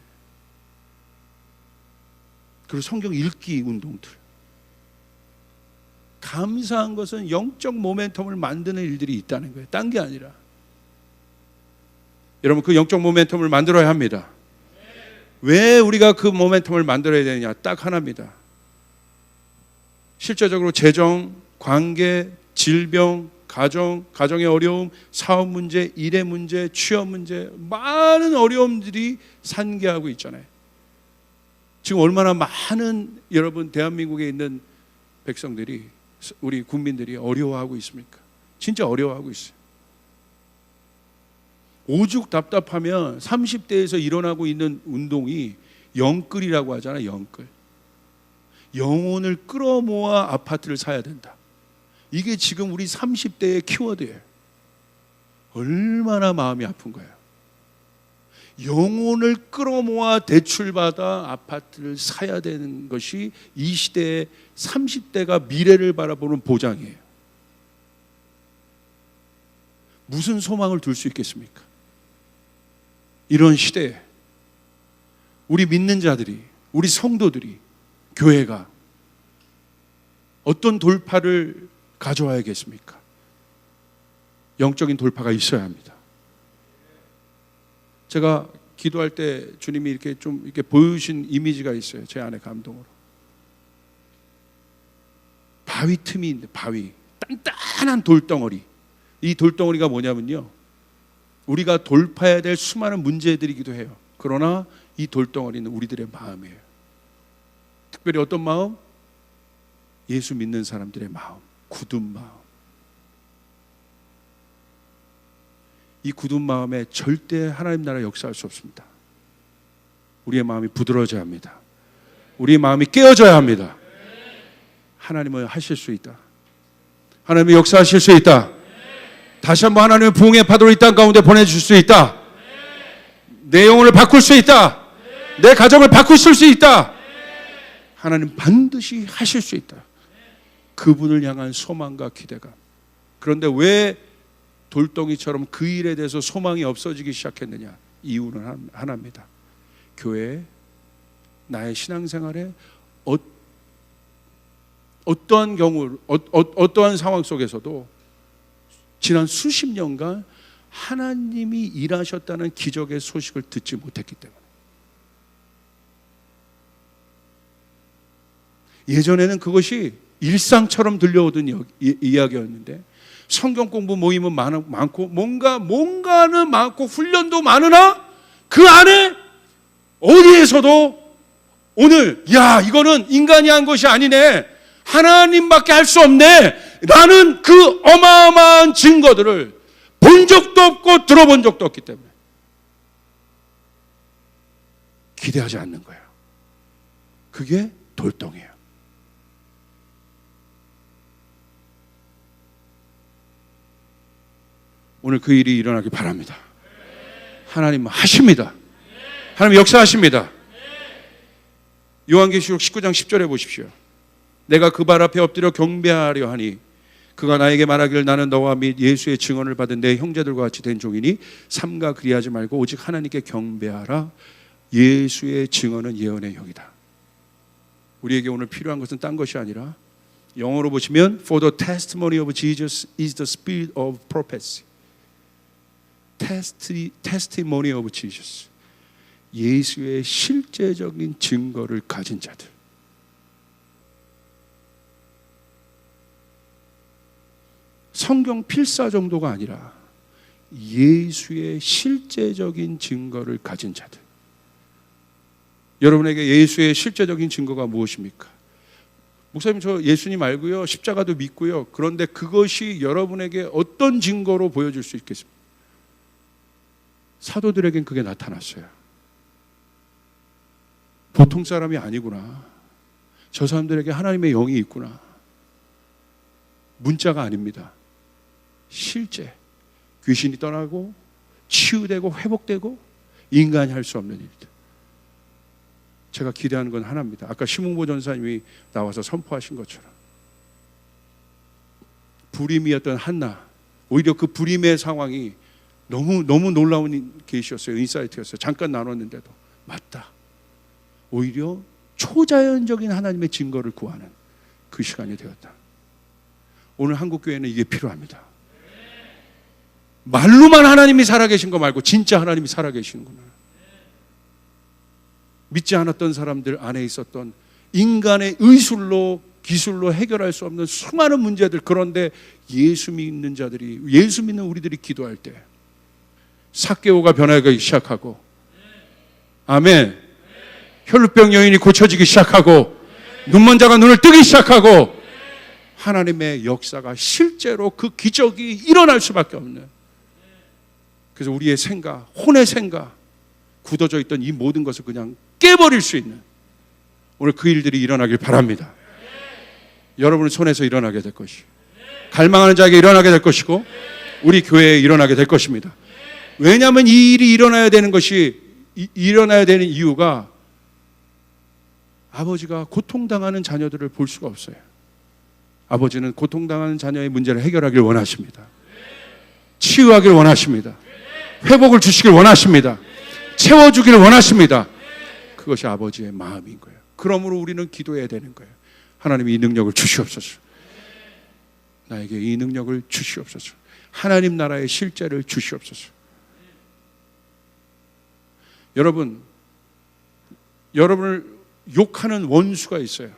그리고 성경 읽기 운동들. 감사한 것은 영적 모멘텀을 만드는 일들이 있다는 거예요. 딴 게 아니라. 여러분 그 영적 모멘텀을 만들어야 합니다. 왜 우리가 그 모멘텀을 만들어야 되느냐? 딱 하나입니다. 실제적으로 재정, 관계, 질병, 가정의 어려움, 사업 문제, 일의 문제, 취업 문제, 많은 어려움들이 산계하고 있잖아요. 지금 얼마나 많은 여러분 대한민국에 있는 백성들이, 우리 국민들이 어려워하고 있습니까? 진짜 어려워하고 있어요. 오죽 답답하면 30대에서 일어나고 있는 운동이 영끌이라고 하잖아요. 영끌. 영혼을 끌어모아 아파트를 사야 된다. 이게 지금 우리 30대의 키워드예요. 얼마나 마음이 아픈 거예요. 영혼을 끌어모아 대출받아 아파트를 사야 되는 것이 이 시대의 30대가 미래를 바라보는 보장이에요. 무슨 소망을 둘 수 있겠습니까? 이런 시대에 우리 믿는 자들이, 우리 성도들이, 교회가 어떤 돌파를 가져와야겠습니까? 영적인 돌파가 있어야 합니다. 제가 기도할 때 주님이 이렇게 좀 이렇게 보여주신 이미지가 있어요. 제 안에 감동으로. 바위 틈이 있는데, 바위. 단단한 돌덩어리. 이 돌덩어리가 뭐냐면요, 우리가 돌파해야 될 수많은 문제들이기도 해요. 그러나 이 돌덩어리는 우리들의 마음이에요. 특별히 어떤 마음? 예수 믿는 사람들의 마음, 굳은 마음. 이 굳은 마음에 절대 하나님 나라 역사할 수 없습니다. 우리의 마음이 부드러워져야 합니다. 우리의 마음이 깨어져야 합니다. 하나님은 하실 수 있다. 하나님은 역사하실 수 있다. 다시 한번 하나님의 부흥의 파도를 이 땅 가운데 보내줄 수 있다. 내 영혼을 바꿀 수 있다. 내 가정을 바꾸실 수 있다. 하나님 반드시 하실 수 있다. 그분을 향한 소망과 기대감. 그런데 왜 돌덩이처럼 그 일에 대해서 소망이 없어지기 시작했느냐? 이유는 하나입니다. 교회, 나의 신앙생활에 어떠한 경우, 어떠한 상황 속에서도 지난 수십 년간 하나님이 일하셨다는 기적의 소식을 듣지 못했기 때문에. 예전에는 그것이 일상처럼 들려오던 이야기였는데, 성경 공부 모임은 많고 뭔가는 많고 훈련도 많으나 그 안에 어디에서도 오늘 이거는 인간이 한 것이 아니네, 하나님밖에 할 수 없네 라는 그 어마어마한 증거들을 본 적도 없고 들어본 적도 없기 때문에 기대하지 않는 거예요. 그게 돌덩이에요. 오늘 그 일이 일어나길 바랍니다. 하나님 하십니다. 하나님 역사하십니다. 요한계시록 19장 10절에 보십시오. 내가 그 발 앞에 엎드려 경배하려 하니 그가 나에게 말하기를 나는 너와 및 예수의 증언을 받은 내 형제들과 같이 된 종이니 삼가 그리하지 말고 오직 하나님께 경배하라. 예수의 증언은 예언의 형이다. 우리에게 오늘 필요한 것은 딴 것이 아니라, 영어로 보시면 For the testimony of Jesus is the spirit of prophecy. Testimony of Jesus. 예수의 실제적인 증거를 가진 자들. 성경 필사 정도가 아니라 예수의 실제적인 증거를 가진 자들. 여러분에게 예수의 실제적인 증거가 무엇입니까? 목사님, 저 예수님 알고요, 십자가도 믿고요. 그런데 그것이 여러분에게 어떤 증거로 보여줄 수 있겠습니까? 사도들에겐 그게 나타났어요. 보통 사람이 아니구나. 저 사람들에게 하나님의 영이 있구나. 문자가 아닙니다. 실제 귀신이 떠나고 치유되고 회복되고 인간이 할 수 없는 일들. 제가 기대하는 건 하나입니다. 아까 심웅보 전사님이 나와서 선포하신 것처럼 불임이었던 한나, 오히려 그 불임의 상황이 너무 놀라운 계시였어요. 인사이트였어요. 잠깐 나눴는데도 맞다. 오히려 초자연적인 하나님의 증거를 구하는 그 시간이 되었다. 오늘 한국교회는 이게 필요합니다. 말로만 하나님이 살아계신 거 말고 진짜 하나님이 살아계시는구나. 믿지 않았던 사람들 안에 있었던 인간의 의술로 기술로 해결할 수 없는 수많은 문제들, 그런데 예수 믿는 자들이, 예수 믿는 우리들이 기도할 때 삭개오가 변하기 시작하고, 아멘, 혈루병 여인이 고쳐지기 시작하고, 눈먼 자가 눈을 뜨기 시작하고, 하나님의 역사가 실제로 그 기적이 일어날 수밖에 없는. 그래서 우리의 생각, 혼의 생각, 굳어져 있던 이 모든 것을 그냥 깨버릴 수 있는 오늘 그 일들이 일어나길 바랍니다. 여러분의 손에서 일어나게 될 것이, 갈망하는 자에게 일어나게 될 것이고, 우리 교회에 일어나게 될 것입니다. 왜냐하면 이 일이 일어나야 되는 것이 일어나야 되는 이유가 아버지가 고통당하는 자녀들을 볼 수가 없어요. 아버지는 고통당하는 자녀의 문제를 해결하길 원하십니다. 치유하길 원하십니다. 회복을 주시길 원하십니다. 채워주기를 원하십니다. 그것이 아버지의 마음인 거예요. 그러므로 우리는 기도해야 되는 거예요. 하나님이 이 능력을 주시옵소서. 나에게 이 능력을 주시옵소서. 하나님 나라의 실제를 주시옵소서. 여러분을 욕하는 원수가 있어요.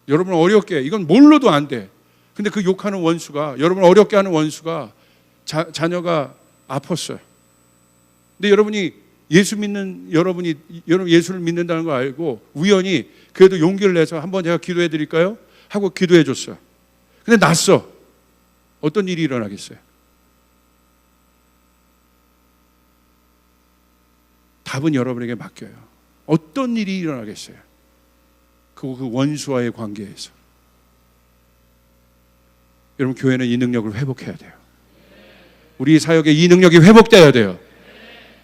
여러분 어렵게, 이건 몰라도 안 돼. 근데 그 욕하는 원수가, 여러분 어렵게 하는 원수가 자녀가 아팠어요. 근데 여러분이 여러분 예수를 믿는다는 걸 알고 우연히 그래도 용기를 내서 한번 제가 기도해 드릴까요? 하고 기도해 줬어요. 근데 났어. 어떤 일이 일어나겠어요? 답은 여러분에게 맡겨요. 어떤 일이 일어나겠어요? 그 원수와의 관계에서. 여러분 교회는 이 능력을 회복해야 돼요. 우리 사역에 이 능력이 회복돼야 돼요.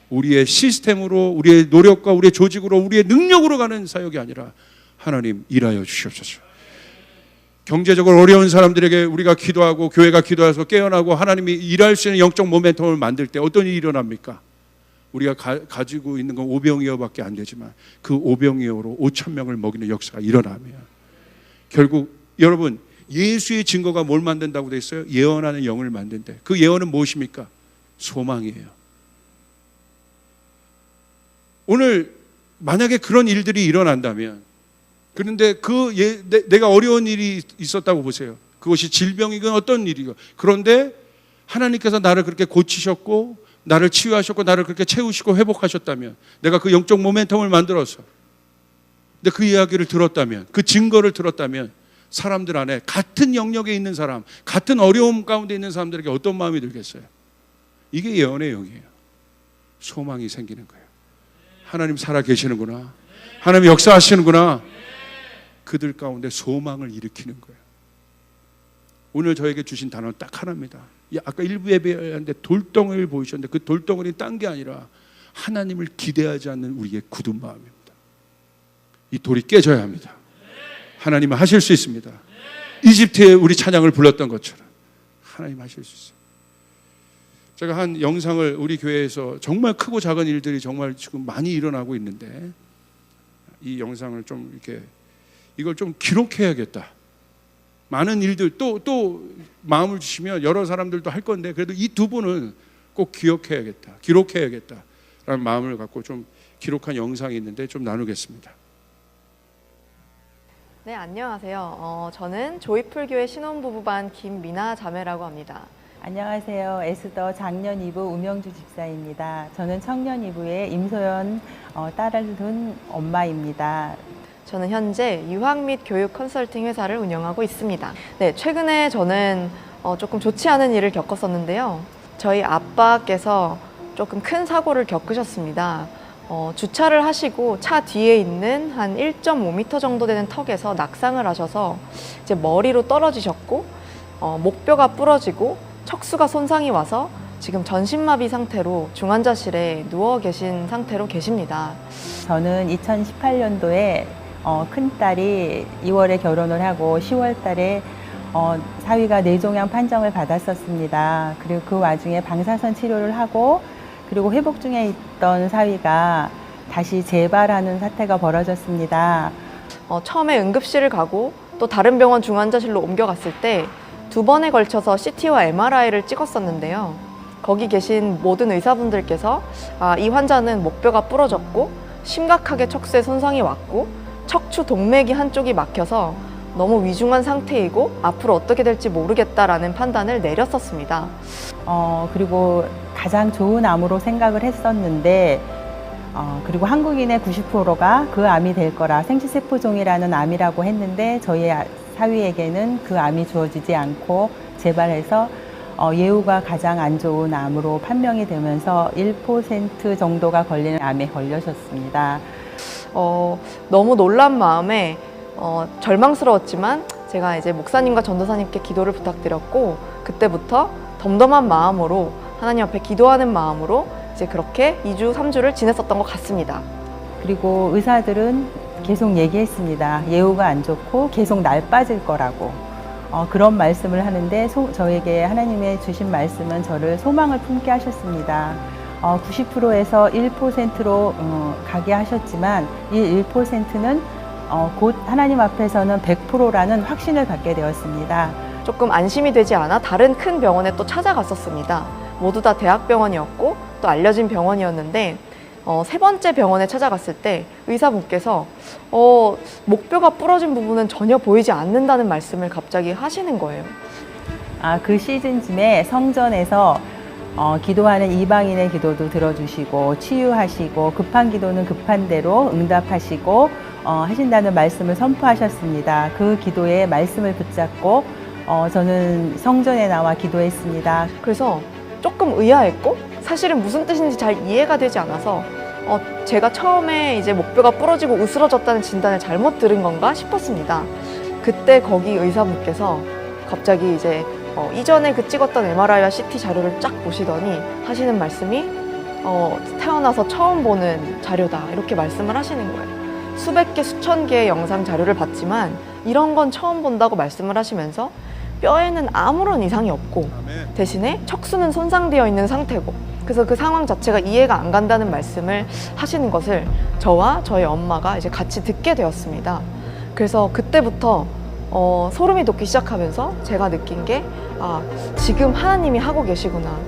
우리의 시스템으로, 우리의 노력과 우리의 조직으로, 우리의 능력으로 가는 사역이 아니라 하나님 일하여 주시옵소서. 경제적으로 어려운 사람들에게 우리가 기도하고 교회가 기도해서 깨어나고 하나님이 일할 수 있는 영적 모멘텀을 만들 때 어떤 일이 일어납니까? 우리가 가지고 있는 건 오병이어밖에 안 되지만 그 오병이어로 5,000명을 먹이는 역사가 일어나면 결국 여러분 예수의 증거가 뭘 만든다고 돼 있어요? 예언하는 영을 만든대. 그 예언은 무엇입니까? 소망이에요. 오늘 만약에 그런 일들이 일어난다면, 그런데 내가 어려운 일이 있었다고 보세요. 그것이 질병이건 어떤 일이건. 그런데 하나님께서 나를 그렇게 고치셨고 나를 치유하셨고 나를 그렇게 채우시고 회복하셨다면, 내가 그 영적 모멘텀을 만들어서 근데 그 이야기를 들었다면, 그 증거를 들었다면 사람들 안에 같은 영역에 있는 사람, 같은 어려움 가운데 있는 사람들에게 어떤 마음이 들겠어요? 이게 예언의 영이에요. 소망이 생기는 거예요. 하나님 살아 계시는구나, 하나님 역사하시는구나. 그들 가운데 소망을 일으키는 거예요. 오늘 저에게 주신 단어는 딱 하나입니다. 아까 일부 예배하는데 돌덩이를 보이셨는데 그 돌덩이는 딴 게 아니라 하나님을 기대하지 않는 우리의 굳은 마음입니다. 이 돌이 깨져야 합니다. 하나님은 하실 수 있습니다. 이집트에 우리 찬양을 불렀던 것처럼 하나님 하실 수 있어요. 제가 한 영상을 우리 교회에서 정말 크고 작은 일들이 정말 지금 많이 일어나고 있는데, 이 영상을 좀 이렇게 이걸 좀 기록해야겠다. 많은 일들 또 마음을 주시면 여러 사람들도 할 건데 그래도 이 두 분은 꼭 기록해야겠다라는 마음을 갖고 좀 기록한 영상이 있는데 좀 나누겠습니다. 네, 안녕하세요. 저는 조이풀교회 신혼부부반 김미나 자매라고 합니다. 안녕하세요. 에스더 작년 2부 우명주 집사입니다. 저는 청년 2부의 임소연 딸을 둔 엄마입니다. 저는 현재 유학 및 교육 컨설팅 회사를 운영하고 있습니다. 네, 최근에 저는 조금 좋지 않은 일을 겪었었는데요. 저희 아빠께서 조금 큰 사고를 겪으셨습니다. 주차를 하시고 차 뒤에 있는 한 1.5m 정도 되는 턱에서 낙상을 하셔서 이제 머리로 떨어지셨고, 목뼈가 부러지고 척수가 손상이 와서 지금 전신마비 상태로 중환자실에 누워 계신 상태로 계십니다. 저는 2018년도에 큰딸이 2월에 결혼을 하고 10월 달에 사위가 뇌종양 판정을 받았었습니다. 그리고 그 와중에 방사선 치료를 하고 그리고 회복 중에 있던 사위가 다시 재발하는 사태가 벌어졌습니다. 처음에 응급실을 가고 또 다른 병원 중환자실로 옮겨갔을 때 2번에 걸쳐서 CT와 MRI를 찍었었는데요. 거기 계신 모든 의사분들께서 이 환자는 목뼈가 부러졌고 심각하게 척수에 손상이 왔고 척추 동맥이 한쪽이 막혀서 너무 위중한 상태이고 앞으로 어떻게 될지 모르겠다라는 판단을 내렸었습니다. 그리고 가장 좋은 암으로 생각을 했었는데 그리고 한국인의 90%가 그 암이 될 거라, 생쥐세포종이라는 암이라고 했는데 저희 사위에게는 그 암이 주어지지 않고 재발해서 예후가 가장 안 좋은 암으로 판명이 되면서 1% 정도가 걸리는 암에 걸려셨습니다. 너무 놀란 마음에 절망스러웠지만 제가 이제 목사님과 전도사님께 기도를 부탁드렸고, 그때부터 덤덤한 마음으로 하나님 앞에 기도하는 마음으로 이제 그렇게 2주, 3주를 지냈었던 것 같습니다. 그리고 의사들은 계속 얘기했습니다. 예후가 안 좋고 계속 날 빠질 거라고. 그런 말씀을 하는데 저에게 하나님의 주신 말씀은 저를 소망을 품게 하셨습니다. 90%에서 1%로 가게 하셨지만 이 1%는 곧 하나님 앞에서는 100%라는 확신을 갖게 되었습니다. 조금 안심이 되지 않아 다른 큰 병원에 또 찾아갔었습니다. 모두 다 대학병원이었고 또 알려진 병원이었는데 세 번째 병원에 찾아갔을 때 의사분께서 목뼈가 부러진 부분은 전혀 보이지 않는다는 말씀을 갑자기 하시는 거예요. 그 시즌쯤에 성전에서 기도하는 이방인의 기도도 들어주시고 치유하시고 급한 기도는 급한 대로 응답하시고 하신다는 말씀을 선포하셨습니다. 그 기도의 말씀을 붙잡고 저는 성전에 나와 기도했습니다. 그래서 조금 의아했고 사실은 무슨 뜻인지 잘 이해가 되지 않아서 제가 처음에 이제 목뼈가 부러지고 으스러졌다는 진단을 잘못 들은 건가 싶었습니다. 그때 거기 의사분께서 갑자기 이제 이전에 그 찍었던 MRI와 CT 자료를 쫙 보시더니 하시는 말씀이 태어나서 처음 보는 자료다 이렇게 말씀을 하시는 거예요. 수백 개, 수천 개의 영상 자료를 봤지만 이런 건 처음 본다고 말씀을 하시면서 뼈에는 아무런 이상이 없고 대신에 척수는 손상되어 있는 상태고 그래서 그 상황 자체가 이해가 안 간다는 말씀을 하시는 것을 저와 저희 엄마가 이제 같이 듣게 되었습니다. 그래서 그때부터 소름이 돋기 시작하면서 제가 느낀 게 지금 하나님이 하고 계시구나.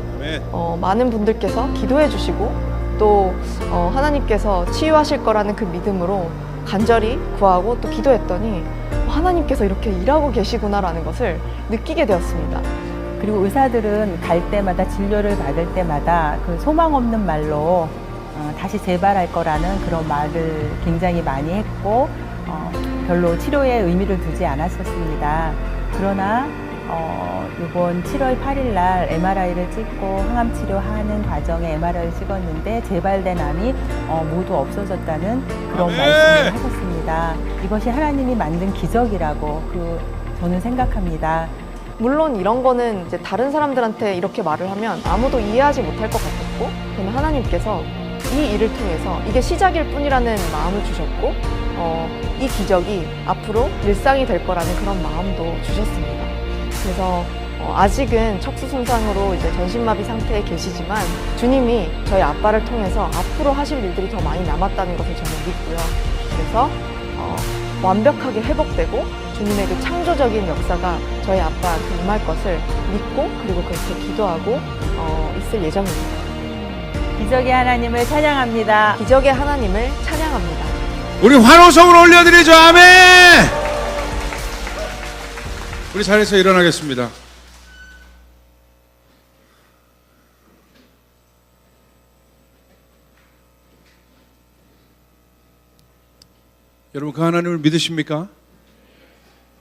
많은 분들께서 기도해 주시고 또 하나님께서 치유하실 거라는 그 믿음으로 간절히 구하고 또 기도했더니 하나님께서 이렇게 일하고 계시구나라는 것을 느끼게 되었습니다. 그리고 의사들은 갈 때마다 진료를 받을 때마다 그 소망 없는 말로 다시 재발할 거라는 그런 말을 굉장히 많이 했고 별로 치료에 의미를 두지 않았었습니다. 그러나 이번 7월 8일 날 MRI를 찍고 항암 치료하는 과정에 MRI를 찍었는데 재발된 암이 모두 없어졌다는 그런 말씀을 하셨습니다. 이것이 하나님이 만든 기적이라고 저는 생각합니다. 물론 이런 거는 이제 다른 사람들한테 이렇게 말을 하면 아무도 이해하지 못할 것 같았고 저는 하나님께서 이 일을 통해서 이게 시작일 뿐이라는 마음을 주셨고 이 기적이 앞으로 일상이 될 거라는 그런 마음도 주셨습니다. 그래서 아직은 척수 손상으로 이제 전신마비 상태에 계시지만 주님이 저희 아빠를 통해서 앞으로 하실 일들이 더 많이 남았다는 것을 저는 믿고요. 그래서 완벽하게 회복되고 주님의 그 창조적인 역사가 저희 아빠한테 임할 것을 믿고 그리고 그렇게 기도하고 있을 예정입니다. 기적의 하나님을 찬양합니다. 기적의 하나님을 찬양합니다. 우리 환호성을 올려드리죠. 아멘. 우리 자리에서 일어나겠습니다. 여러분 그 하나님을 믿으십니까?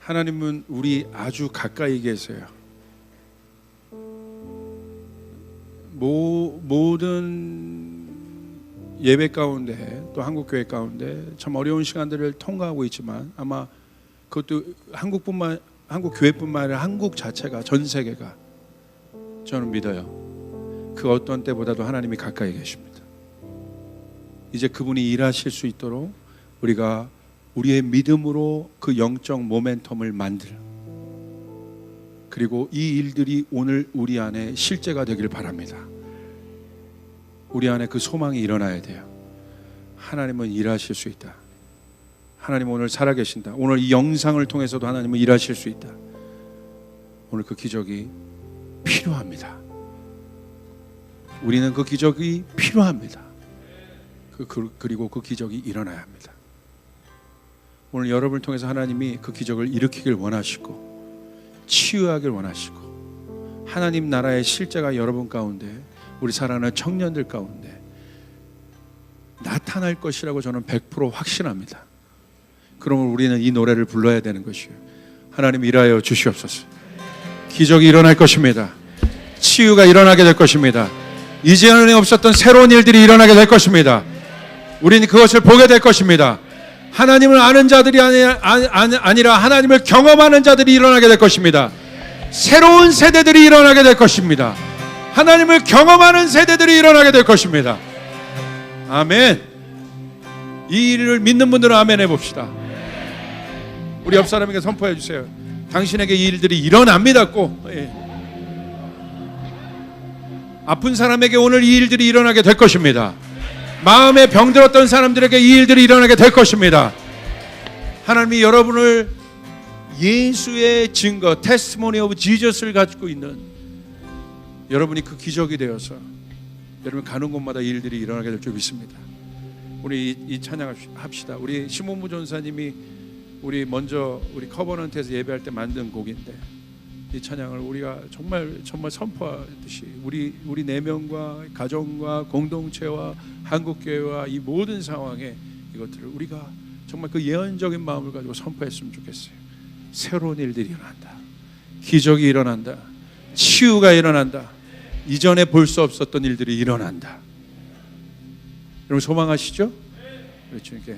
하나님은 우리 아주 가까이 계세요. 모든 예배 가운데 또 한국교회 가운데 참 어려운 시간들을 통과하고 있지만 아마 그것도 한국교회뿐만 아니라 한국 자체가 전 세계가 저는 믿어요. 그 어떤 때보다도 하나님이 가까이 계십니다. 이제 그분이 일하실 수 있도록 우리가 우리의 믿음으로 그 영적 모멘텀을 만들 그리고 이 일들이 오늘 우리 안에 실제가 되길 바랍니다. 우리 안에 그 소망이 일어나야 돼요. 하나님은 일하실 수 있다. 하나님 오늘 살아계신다. 오늘 이 영상을 통해서도 하나님은 일하실 수 있다. 오늘 그 기적이 필요합니다. 우리는 그 기적이 필요합니다. 그리고 그 기적이 일어나야 합니다. 오늘 여러분을 통해서 하나님이 그 기적을 일으키길 원하시고 치유하길 원하시고 하나님 나라의 실제가 여러분 가운데 우리 사랑하는 청년들 가운데 나타날 것이라고 저는 100% 확신합니다. 그러면 우리는 이 노래를 불러야 되는 것이에요. 하나님 일하여 주시옵소서. 기적이 일어날 것입니다. 치유가 일어나게 될 것입니다. 이전에 없었던 새로운 일들이 일어나게 될 것입니다. 우리는 그것을 보게 될 것입니다. 하나님을 아는 자들이 아니라 하나님을 경험하는 자들이 일어나게 될 것입니다. 새로운 세대들이 일어나게 될 것입니다. 하나님을 경험하는 세대들이 일어나게 될 것입니다. 아멘. 이 일을 믿는 분들은 아멘 해봅시다. 우리 옆 사람에게 선포해 주세요. 당신에게 이 일들이 일어납니다. 꼭. 예. 아픈 사람에게 오늘 이 일들이 일어나게 될 것입니다. 마음에 병들었던 사람들에게 이 일들이 일어나게 될 것입니다. 하나님이 여러분을 예수의 증거, 테스티모니 오브 지저스를 가지고 있는 여러분이 그 기적이 되어서 여러분 가는 곳마다 이 일들이 일어나게 될 줄 믿습니다. 우리 이 찬양을 합시다. 우리 시몬무 전사님이 우리 먼저 우리 커버넌트에서 예배할 때 만든 곡인데 이 찬양을 우리가 정말 선포하듯이 우리 내면과 가정과 공동체와 한국교회와 이 모든 상황에 이것들을 우리가 정말 그 예언적인 마음을 가지고 선포했으면 좋겠어요. 새로운 일들이 일어난다. 기적이 일어난다. 치유가 일어난다. 이전에 볼 수 없었던 일들이 일어난다. 여러분 소망하시죠? 우리 주님께